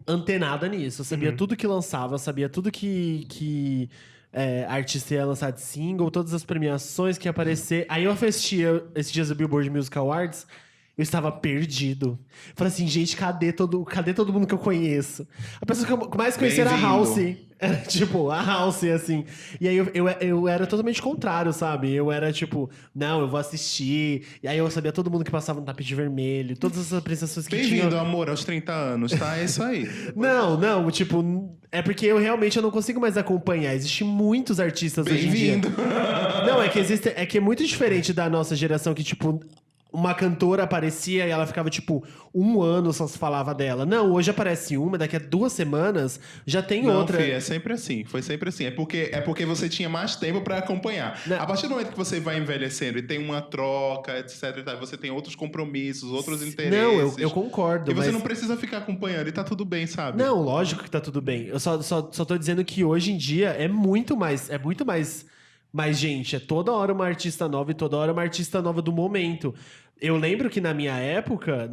antenada nisso. Eu sabia tudo que lançava, sabia tudo que artista ia lançar de single, todas as premiações que ia aparecer. Aí eu assistia esses dias do Billboard Music Awards. Eu estava perdido. Falei assim, gente, cadê todo mundo que eu conheço? A pessoa que eu mais conheci era a House. Era, tipo, a House, assim. E aí eu era totalmente contrário, sabe? Eu era tipo, não, eu vou assistir. E aí eu sabia todo mundo que passava no tapete vermelho. Todas as apresentações que tinha. Bem-vindo, amor, aos 30 anos, tá? É isso aí. Não, tipo... É porque eu não consigo mais acompanhar. Existem muitos artistas hoje em dia. Bem-vindo. Não, é que é muito diferente da nossa geração que, tipo... Uma cantora aparecia e ela ficava, tipo, 1 ano só se falava dela. Não, hoje aparece uma, daqui a 2 semanas já tem Não, outra. Fih, é sempre assim. Foi sempre assim. É porque você tinha mais tempo pra acompanhar. Não. A partir do momento que você vai envelhecendo e tem uma troca, etc, e tal, você tem outros compromissos, outros interesses. Não, eu concordo. E você mas... não precisa ficar acompanhando e tá tudo bem, sabe? Não, lógico que tá tudo bem. Eu só tô dizendo que hoje em dia é muito mais gente. É toda hora uma artista nova e toda hora uma artista nova do momento. Eu lembro que na minha época,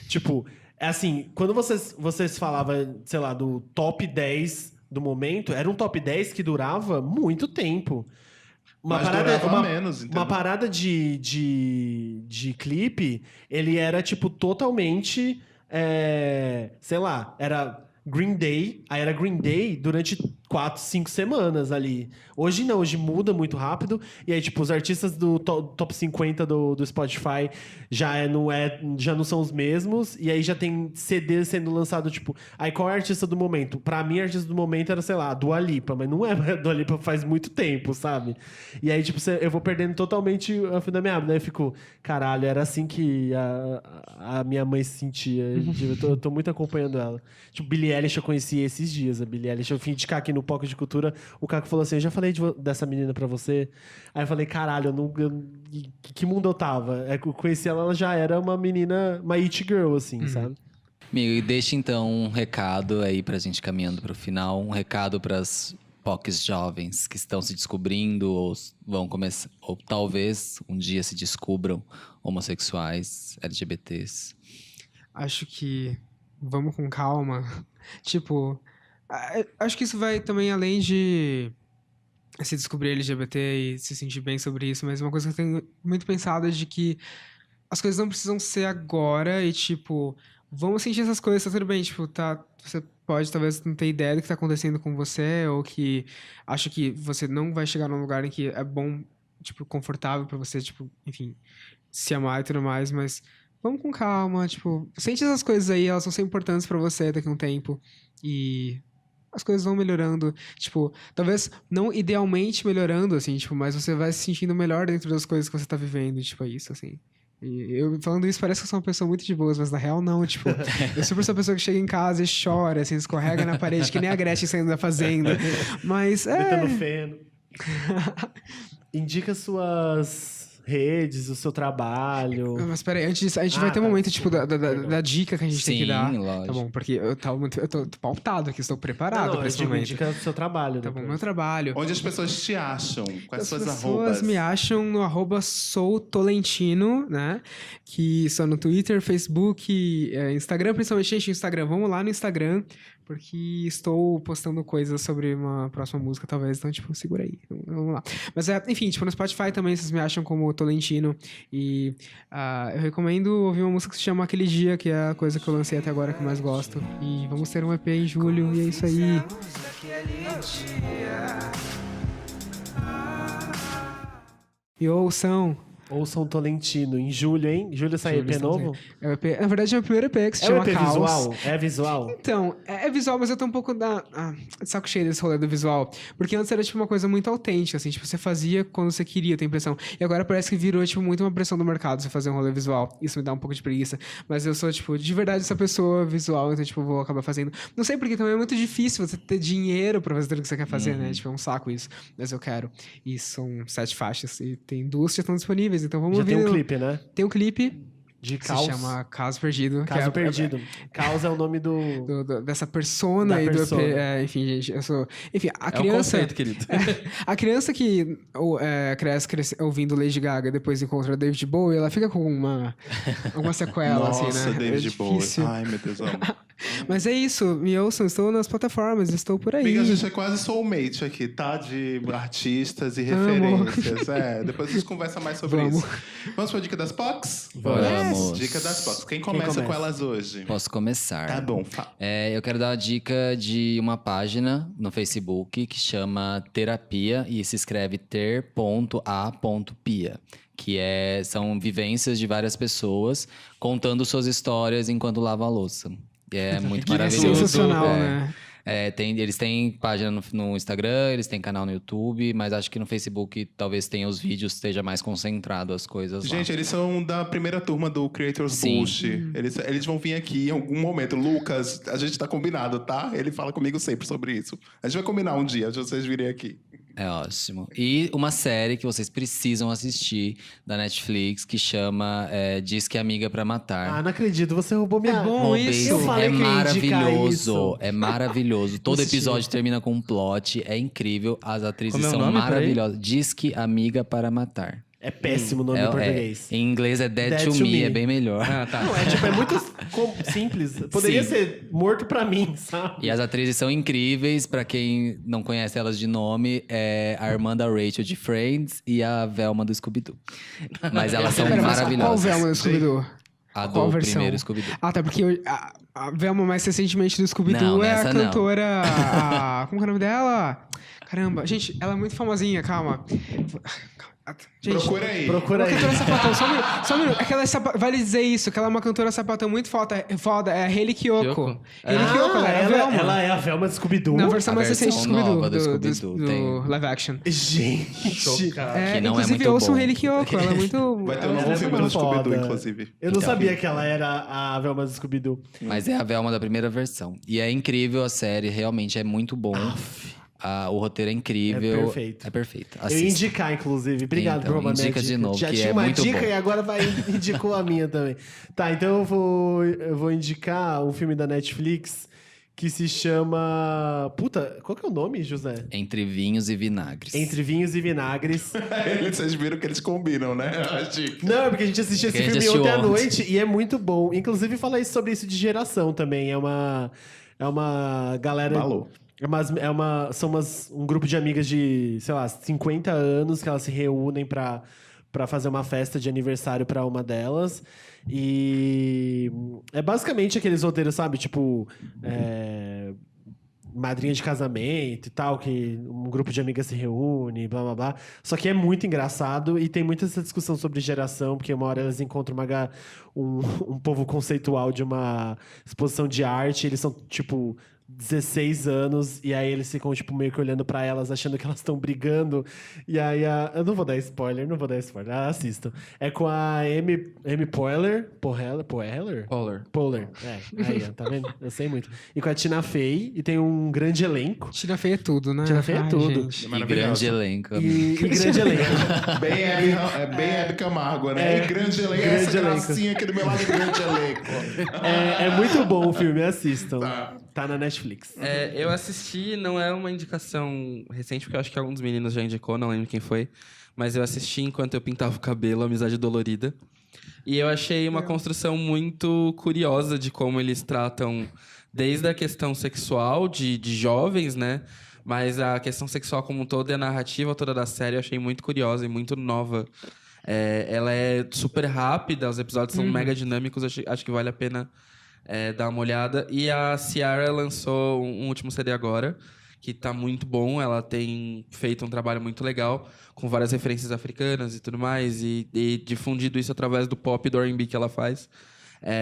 tipo, é assim, quando vocês falavam, sei lá, do top 10 do momento, era um top 10 que durava muito tempo. Mas durava menos, entendeu? Uma parada de clipe, ele era, tipo, totalmente, sei lá, era Green Day, aí era Green Day durante 4, 5 semanas ali. Hoje não, hoje muda muito rápido. E aí, tipo, os artistas do top 50 do Spotify já não são os mesmos. E aí já tem CD sendo lançado, tipo... Aí qual é o artista do momento? Pra mim, o artista do momento era, sei lá, a Dua Lipa. Mas não é a Dua Lipa faz muito tempo, sabe? E aí, tipo, eu vou perdendo totalmente a fim da meada. Daí eu fico... Caralho, era assim que a minha mãe se sentia. Eu tô muito acompanhando ela. Tipo, Billie Eilish eu conheci esses dias. A Billie Eilish, eu vim indicar aqui no Pocket de Cultura, o Caco falou assim, eu já falei dessa menina pra você. Aí eu falei, caralho, que mundo eu tava? Eu conheci ela já era uma menina, uma it girl, assim, sabe? Amigo, e deixa então um recado aí pra gente caminhando pro final. Um recado pras POCs jovens que estão se descobrindo ou vão começar, ou talvez um dia se descubram homossexuais, LGBTs. Acho que vamos com calma. Tipo, acho que isso vai também além de se descobrir LGBT e se sentir bem sobre isso, mas uma coisa que eu tenho muito pensado é de que as coisas não precisam ser agora e, tipo, vamos sentir essas coisas, tá tudo bem, tipo, tá, você pode talvez não ter ideia do que tá acontecendo com você ou que acha que você não vai chegar num lugar em que é bom, tipo, confortável pra você, tipo, enfim, se amar e tudo mais, mas vamos com calma, tipo, sente essas coisas aí, elas vão ser importantes pra você daqui a um tempo e as coisas vão melhorando, tipo, talvez não idealmente melhorando, assim, tipo, mas você vai se sentindo melhor dentro das coisas que você tá vivendo, tipo, é isso, assim. E eu falando isso parece que eu sou uma pessoa muito de boas, mas na real não, tipo, eu super sou uma pessoa que chega em casa e chora, assim, escorrega na parede, que nem a Gretchen saindo da fazenda, mas Metendo feno. Indica suas redes, o seu trabalho. Mas peraí, antes disso, a gente vai ter um momento, tipo, da dica que a gente tem que dar. Lógico. Tá bom, porque eu tô pautado aqui, estou preparado pra esse momento. Indica o seu trabalho. Tá bom, depois. meu trabalho. Onde as pessoas te acham? Quais As suas pessoas arrobas? me acham no @soutolentino, né? Que só no Twitter, Facebook, Instagram, principalmente, gente, Instagram. Vamos lá no Instagram, porque estou postando coisas sobre uma próxima música, talvez. Então, tipo, segura aí. Vamos lá. Mas, enfim, tipo, no Spotify também vocês me acham como Tolentino. E eu recomendo ouvir uma música que se chama Aquele Dia, que é a coisa que eu lancei até agora que eu mais gosto. E vamos ter um EP em julho, e é isso aí. E ouçam Ouçam Tolentino em julho, hein? Julho sai Julho EP estamos novo? É o EP, na verdade, é o primeiro EP que se É o chama EP Caos. visual? É visual? Então, é visual, mas eu tô um pouco de saco cheio desse rolê do visual. Porque antes era, tipo, uma coisa muito autêntica, assim. Tipo, você fazia quando você queria, tem impressão. E agora parece que virou, tipo, muito uma pressão do mercado você fazer um rolê visual. Isso me dá um pouco de preguiça. Mas eu sou, tipo, de verdade essa pessoa visual, então, tipo, vou acabar fazendo. Não sei porque também é muito difícil você ter dinheiro pra fazer tudo que você quer fazer, né? Tipo, é um saco isso. Mas eu quero. E são 7 faixas. E tem 2 que já estão disponíveis, então vamos Já ver. tem um clipe, né? Tem um clipe De que Caos. se chama Caso Perdido. que Caso é- Perdido. Caos é o nome do... dessa persona Da e persona. do EP. Enfim, gente, eu sou. Enfim, a É um criança. conceito, querido. A criança que cresce ouvindo Lady Gaga e depois encontra David Bowie, ela fica com alguma sequela, Nossa, assim, né? David é Bowie. difícil. Ai, meu Deus, amo. Mas é isso, me ouçam, estou nas plataformas, estou por aí. Amiga, a gente é quase soulmate aqui, tá? De artistas e Amo. referências. Depois a gente conversa mais sobre Vamos. isso. Vamos pra dica das POCs? Vamos. Dica das POCs. Quem começa com elas hoje? Posso começar? Tá bom. Eu quero dar a dica de uma página no Facebook que chama Terapia e se escreve ter.a.pia. Que são vivências de várias pessoas contando suas histórias enquanto lava a louça. E é muito É maravilhoso. sensacional, É. né? Eles têm página no Instagram, eles têm canal no YouTube, mas acho que no Facebook talvez tenha os vídeos, esteja mais concentrado as coisas lá. Gente, eles são da primeira turma do Creators Sim. Bullshit. Eles vão vir aqui em algum momento. Lucas, a gente tá combinado, tá? Ele fala comigo sempre sobre isso. A gente vai combinar um dia, de vocês virem aqui. É ótimo. E uma série que vocês precisam assistir da Netflix que chama Diz que é Amiga pra Matar. Ah, não acredito, você roubou minha... É bom Roubei isso. Eu falei é que eu ia indicar maravilhoso. isso. É maravilhoso. Todo Assisti. episódio termina com um plot. É incrível. As atrizes Como é o são nome? Peraí. maravilhosas. Diz que Amiga para Matar. É péssimo o nome em português. Em inglês é Dead, to me, é bem melhor. Ah, tá. Não, é muito simples. Poderia Sim. ser morto pra mim, sabe? E as atrizes são incríveis. Pra quem não conhece elas de nome, é a irmã da Rachel de Friends e a Velma do Scooby-Doo. Mas elas são Pera, mas qual maravilhosas. Velma do Scooby-Doo? A Qual do versão? primeiro Scooby-Doo. Ah, tá, porque a Velma mais recentemente do Scooby-Doo Não, é a nessa não. cantora... como que é o nome dela? Caramba, gente, ela é muito famosinha, calma. Gente, Procura aí. Procura uma aí. cantora sapatão, só um minuto. Aquela vale dizer isso, que ela é uma cantora sapatão muito foda, é a Hayley Kiyoko. Kiyoko? Hayley Kiyoko, ela é a Velma. ela é a Velma do Scooby-Doo? Na versão A mais recente do versão Scooby-Doo, nova do do Scooby-Doo, tem. live action. Gente, Que não é inclusive, muito ouçam bom. Hayley Kiyoko, ela é muito... Vai ter um ela novo é filme do muito Scooby-Doo, foda. inclusive. Eu não sabia que ela era a Velma do Scooby-Doo. Mas é a Velma da primeira versão. E é incrível a série, realmente é muito bom. O roteiro é incrível. É perfeito. É perfeito. Eu ia Assista. indicar, inclusive. Obrigado Então, por roubar minha indica dica. de novo, Já que tinha é uma muito dica bom. e agora indicou a minha também. Tá, então eu vou indicar um filme da Netflix que se chama... Puta, qual que é o nome, José? Entre vinhos e vinagres. Entre Vinhos e Vinagres. Vocês viram que eles combinam, né? As dicas. Não, é porque a gente assistiu esse Porque a gente filme ontem à assistiu noite e é muito bom. Inclusive, fala sobre isso de geração também. É uma galera... Falou. São um grupo de amigas de, sei lá, 50 anos que elas se reúnem pra fazer uma festa de aniversário pra uma delas. E é basicamente aqueles roteiros, sabe? Tipo, madrinha de casamento e tal, que um grupo de amigas se reúne, blá blá blá. Só que é muito engraçado e tem muita essa discussão sobre geração, porque uma hora elas encontram um povo conceitual de uma exposição de arte, eles são, tipo, 16 anos, e aí eles ficam, tipo, meio que olhando pra elas, achando que elas estão brigando. E aí, eu não vou dar spoiler, assistam. É com a Amy Poehler. Poehler. Aí, ó, tá vendo? Eu sei muito. E com a Tina Fey, e tem um grande elenco. Tina Fey é tudo, né? Tina Fey é Ai, tudo. gente. E grande elenco. E grande elenco. Bem Hebe Camargo, né? E grande elenco. grande Essa elenco. gracinha aqui do meu lado, grande elenco. É muito bom o filme, assistam. Tá na Netflix. Eu assisti, não é uma indicação recente, porque eu acho que algum dos meninos já indicou, não lembro quem foi. Mas eu assisti enquanto eu pintava o cabelo, Amizade Dolorida. E eu achei uma construção muito curiosa de como eles tratam desde a questão sexual de jovens, né? Mas a questão sexual como um todo e a narrativa toda da série eu achei muito curiosa e muito nova. Ela é super rápida, os episódios são mega dinâmicos, acho que vale a pena dar uma olhada. E a Ciara lançou um último CD agora, que tá muito bom. Ela tem feito um trabalho muito legal, com várias referências africanas e tudo mais, e difundido isso através do pop e do R&B que ela faz.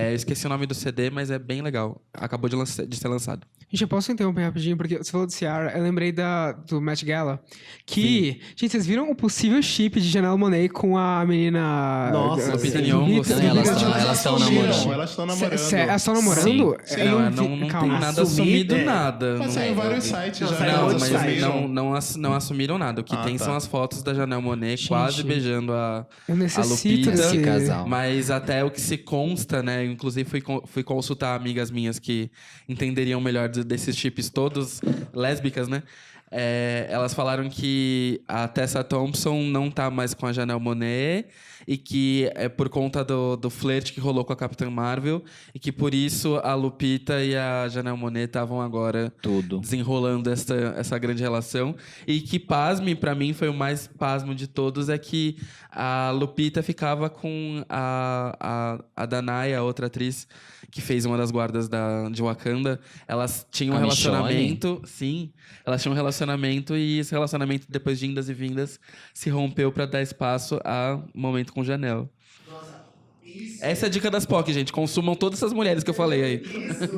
Eu esqueci o nome do CD, mas é bem legal. Acabou de ser lançado. Gente, eu posso interromper rapidinho, porque você falou de Ciara, eu lembrei do Met Gala, que... Gente, vocês viram o possível chip de Janelle Monáe com a menina... Nossa, Lupita sim. Nyong'o, sim. Elas estão namorando. Elas estão namorando. Elas estão namorando? Sim. Eu Não, não calma. tem nada Assumir, assumido, é. nada. Mas Não- saiu em vários sites Não, já. saiu Não, outros mas sites. não assumiram nada. O que tem tá. são as fotos da Janelle Monáe quase beijando a Eu necessito Lupita. desse Esse casal. Mas até o que se consta, né? Inclusive fui consultar amigas minhas que entenderiam melhor desses chips todos, lésbicas, né? Elas falaram que a Tessa Thompson não tá mais com a Janelle Monáe e que é por conta do flerte que rolou com a Capitã Marvel e que por isso a Lupita e a Janelle Monáe estavam agora Tudo. desenrolando essa grande relação. E que, pasme, pra mim, foi o mais pasmo de todos, é que a Lupita ficava com a Danai, a outra atriz que fez uma das guardas de Wakanda. Elas tinham um A Michonne? relacionamento. Sim, elas tinham um relacionamento e esse relacionamento, depois de indas e vindas, se rompeu pra dar espaço a momento com Janelle. Essa é a dica das POC, gente. Consumam todas essas mulheres que eu falei aí.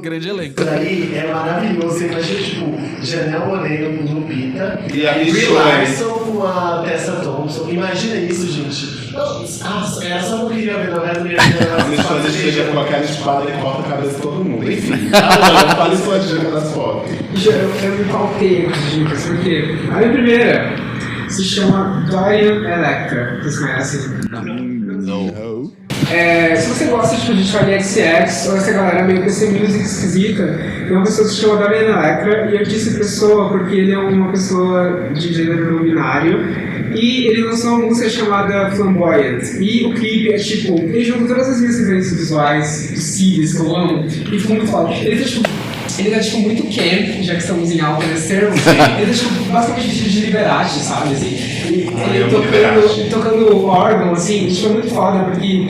Grande elenco. Isso daí é maravilhoso. Você imagina, tipo, Janelle Monáe com Lupita E a Brie Michonne. Larson com a Tessa Thompson. Imagina isso, gente. Nossa, essa eu não queria ver, não. Essa A Michonne chega com aquela espada e corta a cabeça de todo mundo. Enfim, não fale sua dica das fotos. Eu me faltei com as dicas, porque a minha primeira se chama Dorian Electra. Vocês conhecem? Se você gosta tipo, de Charlie XX ou essa galera meio PC Music esquisita, tem uma pessoa que se chama Dorian Electra, e eu disse pessoa porque ele é uma pessoa de gênero não binário, e ele lançou uma música chamada Flamboyant, e o clipe é tipo, ele junta todas as minhas referências visuais possíveis que eu amo, e ficou muito foda. Ele tá, tipo, muito camp, já que estamos em alta nesse termo. Ele tá, tipo, basicamente vestido de Liberace, sabe, assim. Ele tocando órgão, assim, tipo, é muito foda, porque,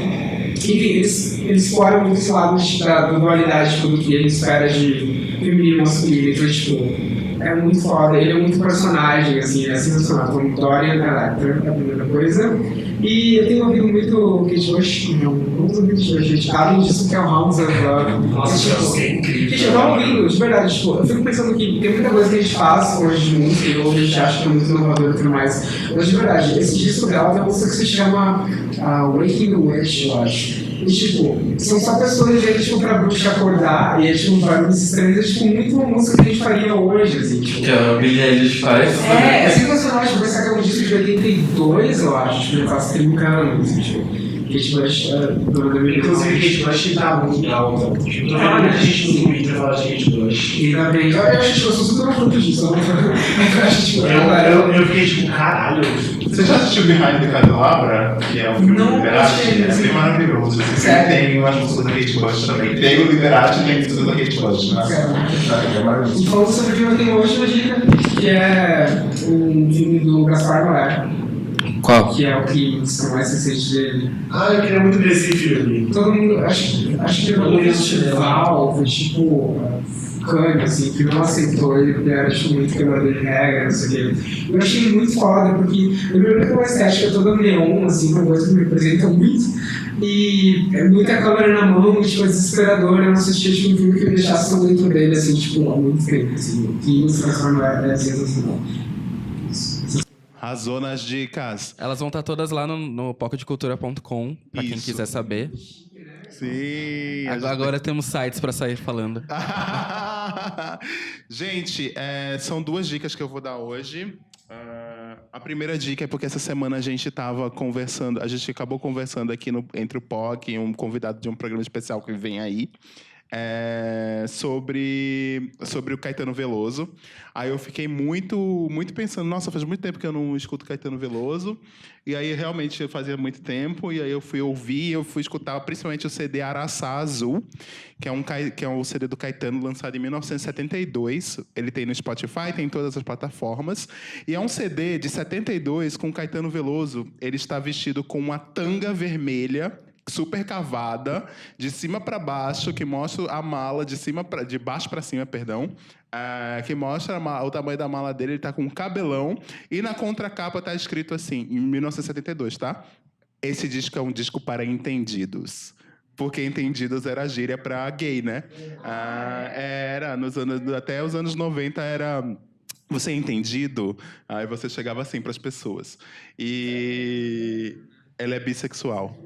enfim, eles exploram muito esse lado da dualidade, tipo, do que ele espera de feminino e masculino. Então, tipo, é muito foda. Ele é muito personagem, assim, é sensacional. Então, Dorian Electra é a primeira coisa. E eu tenho ouvido muito Kate Bush, não ouvido Kate Bush, gente. Além disso, que é o Hounds of Love. Nossa, é incrível. Gente, eu tava ouvindo, de verdade, tipo, eu fico pensando que tem muita coisa que a gente faz hoje de música e hoje a gente acha que é muito inovador e tudo mais. Mas, de verdade, esse disco dela tem uma música que se chama Waking the Witch, eu acho. E, tipo, são só pessoas que, tipo, pra bruxa acordar, e é, tipo, para esses estranhos, é, tipo, muito uma música que a gente faria hoje, assim, tipo. Que a Billie Eilish faz. É sensacional, tipo, pensar que é um disco de 82, eu acho, tipo, faz 30 anos, tipo. Kate Bush, dona da minha. Inclusive, Kate Bush tá muito alta. Tipo, muita gente no Twitter fala de Kate Bush. E também, eu acho, tipo, eu sou super fã disso, eu acho, tipo, Eu fiquei tipo, caralho. Você já assistiu Behind the Candelabra? Que é um filme Não, do Liberace? achei, É bem maravilhoso. Sério? Tem umas músicas da Kate Bush também. Tem o Liberace e tem músicas da Kate Bush, né? É maravilhoso. E falando sobre o filme, eu tenho hoje uma dica, que é um filme do Gaspar Noé, Qual? que é o que é mais recente dele. Eu queria muito ver esse filme. Todo mundo, acho que pelo festival, foi tipo Cannes, assim, que não aceitou ele porque era tipo, muito quebrador de regra, não sei o quê. Eu achei muito foda, porque primeiro que é uma estética toda neon, assim, uma coisa que me representa muito, e é muita câmera na mão, tipo, é desesperador, eu não assistia tipo, um filme que me deixasse tão dentro dele, assim, tipo, há muito tempo, assim, e se transforma é sensacional. Arrasou nas dicas. Elas vão estar todas lá no pocketcultura.com, pra quem Isso. quiser saber. Sim. Agora temos sites pra sair falando. Gente, são duas dicas que eu vou dar hoje. A primeira dica é porque essa semana a gente estava conversando, a gente acabou conversando aqui entre o POC e um convidado de um programa especial que vem aí. Sobre o Caetano Veloso. Aí eu fiquei muito pensando, nossa, faz muito tempo que eu não escuto Caetano Veloso. E aí realmente fazia muito tempo. E aí eu fui ouvir, eu fui escutar principalmente o CD Araçá Azul, que é um CD do Caetano lançado em 1972. Ele tem no Spotify, tem em todas as plataformas. E é um CD de 72 com o Caetano Veloso. Ele está vestido com uma tanga vermelha, super cavada, de cima para baixo, que mostra a mala de baixo para cima, perdão. Que mostra o tamanho da mala dele, ele tá com um cabelão. E na contracapa tá escrito assim, em 1972, tá? Esse disco é um disco para entendidos. Porque entendidos era gíria pra gay, né? Até os anos 90 era... Você é entendido? Aí você chegava assim pras pessoas. E ela é bissexual.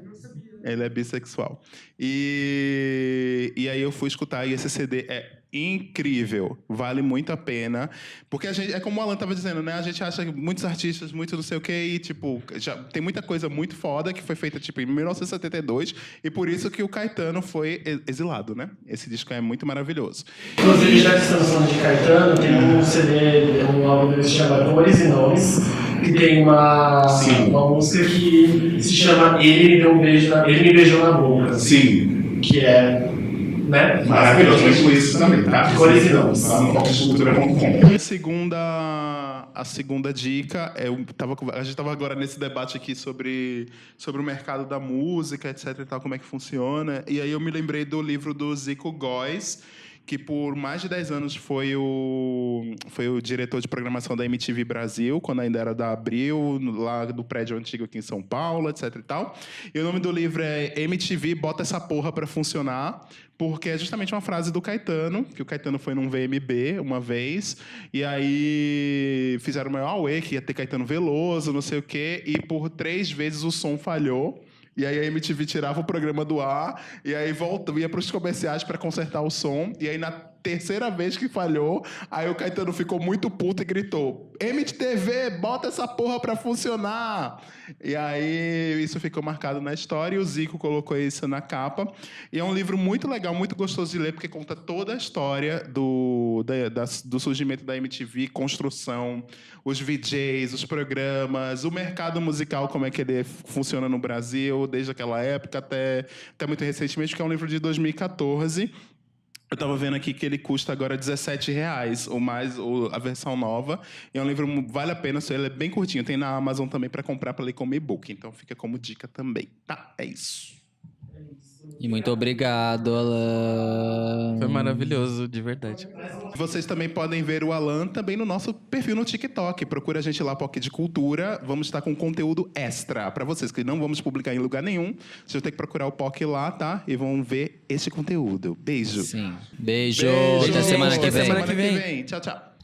Ele é bissexual. E aí eu fui escutar, e esse CD é incrível, vale muito a pena, porque a gente, é como o Alan estava dizendo, né? A gente acha que muitos artistas, muito não sei o quê, e tipo, já tem muita coisa muito foda que foi feita tipo em 1972, e por isso que o Caetano foi exilado, né? Esse disco é muito maravilhoso. Inclusive, já que estamos falando de Caetano, tem um CD, um álbum dele que se chama Cores e Nomes, que tem uma música que se chama Ele Me Beijou na Boca. Sim. Que é, né? Maravilhoso, mas com isso também, tá? Cores e Nomes. Lá no popcultura.com. A segunda dica, a gente estava agora nesse debate aqui sobre o mercado da música, etc. e tal, como é que funciona. E aí eu me lembrei do livro do Zico Góes, que por mais de 10 anos foi o diretor de programação da MTV Brasil, quando ainda era da Abril, lá do prédio antigo aqui em São Paulo, etc. e tal. E o nome do livro é MTV Bota Essa Porra Pra Funcionar, porque é justamente uma frase do Caetano, que o Caetano foi num VMB uma vez, e aí fizeram o maior auê, que ia ter Caetano Veloso, não sei o quê, e por 3 vezes o som falhou. E aí a MTV tirava o programa do ar, e aí ia para os comerciais para consertar o som, e aí na terceira vez que falhou, aí o Caetano ficou muito puto e gritou: MTV, bota essa porra pra funcionar! E aí isso ficou marcado na história, e o Zico colocou isso na capa. E é um livro muito legal, muito gostoso de ler, porque conta toda a história do surgimento da MTV, construção, os VJs, os programas, o mercado musical, como é que ele funciona no Brasil, desde aquela época até muito recentemente, que é um livro de 2014. Eu estava vendo aqui que ele custa agora R$17, a versão nova. E é um livro que vale a pena, ele é bem curtinho. Tem na Amazon também para comprar para ler como e-book. Então fica como dica também, tá? É isso. E muito obrigado, Alan. Foi maravilhoso, de verdade. Vocês também podem ver o Alan também no nosso perfil no TikTok. Procura a gente lá, POC de Cultura. Vamos estar com conteúdo extra para vocês, que não vamos publicar em lugar nenhum. Vocês vão ter que procurar o POC lá, tá? E vão ver este conteúdo. Beijo. Sim. Beijo. Beijo. Até semana que Até vem. semana que vem. Tchau, tchau.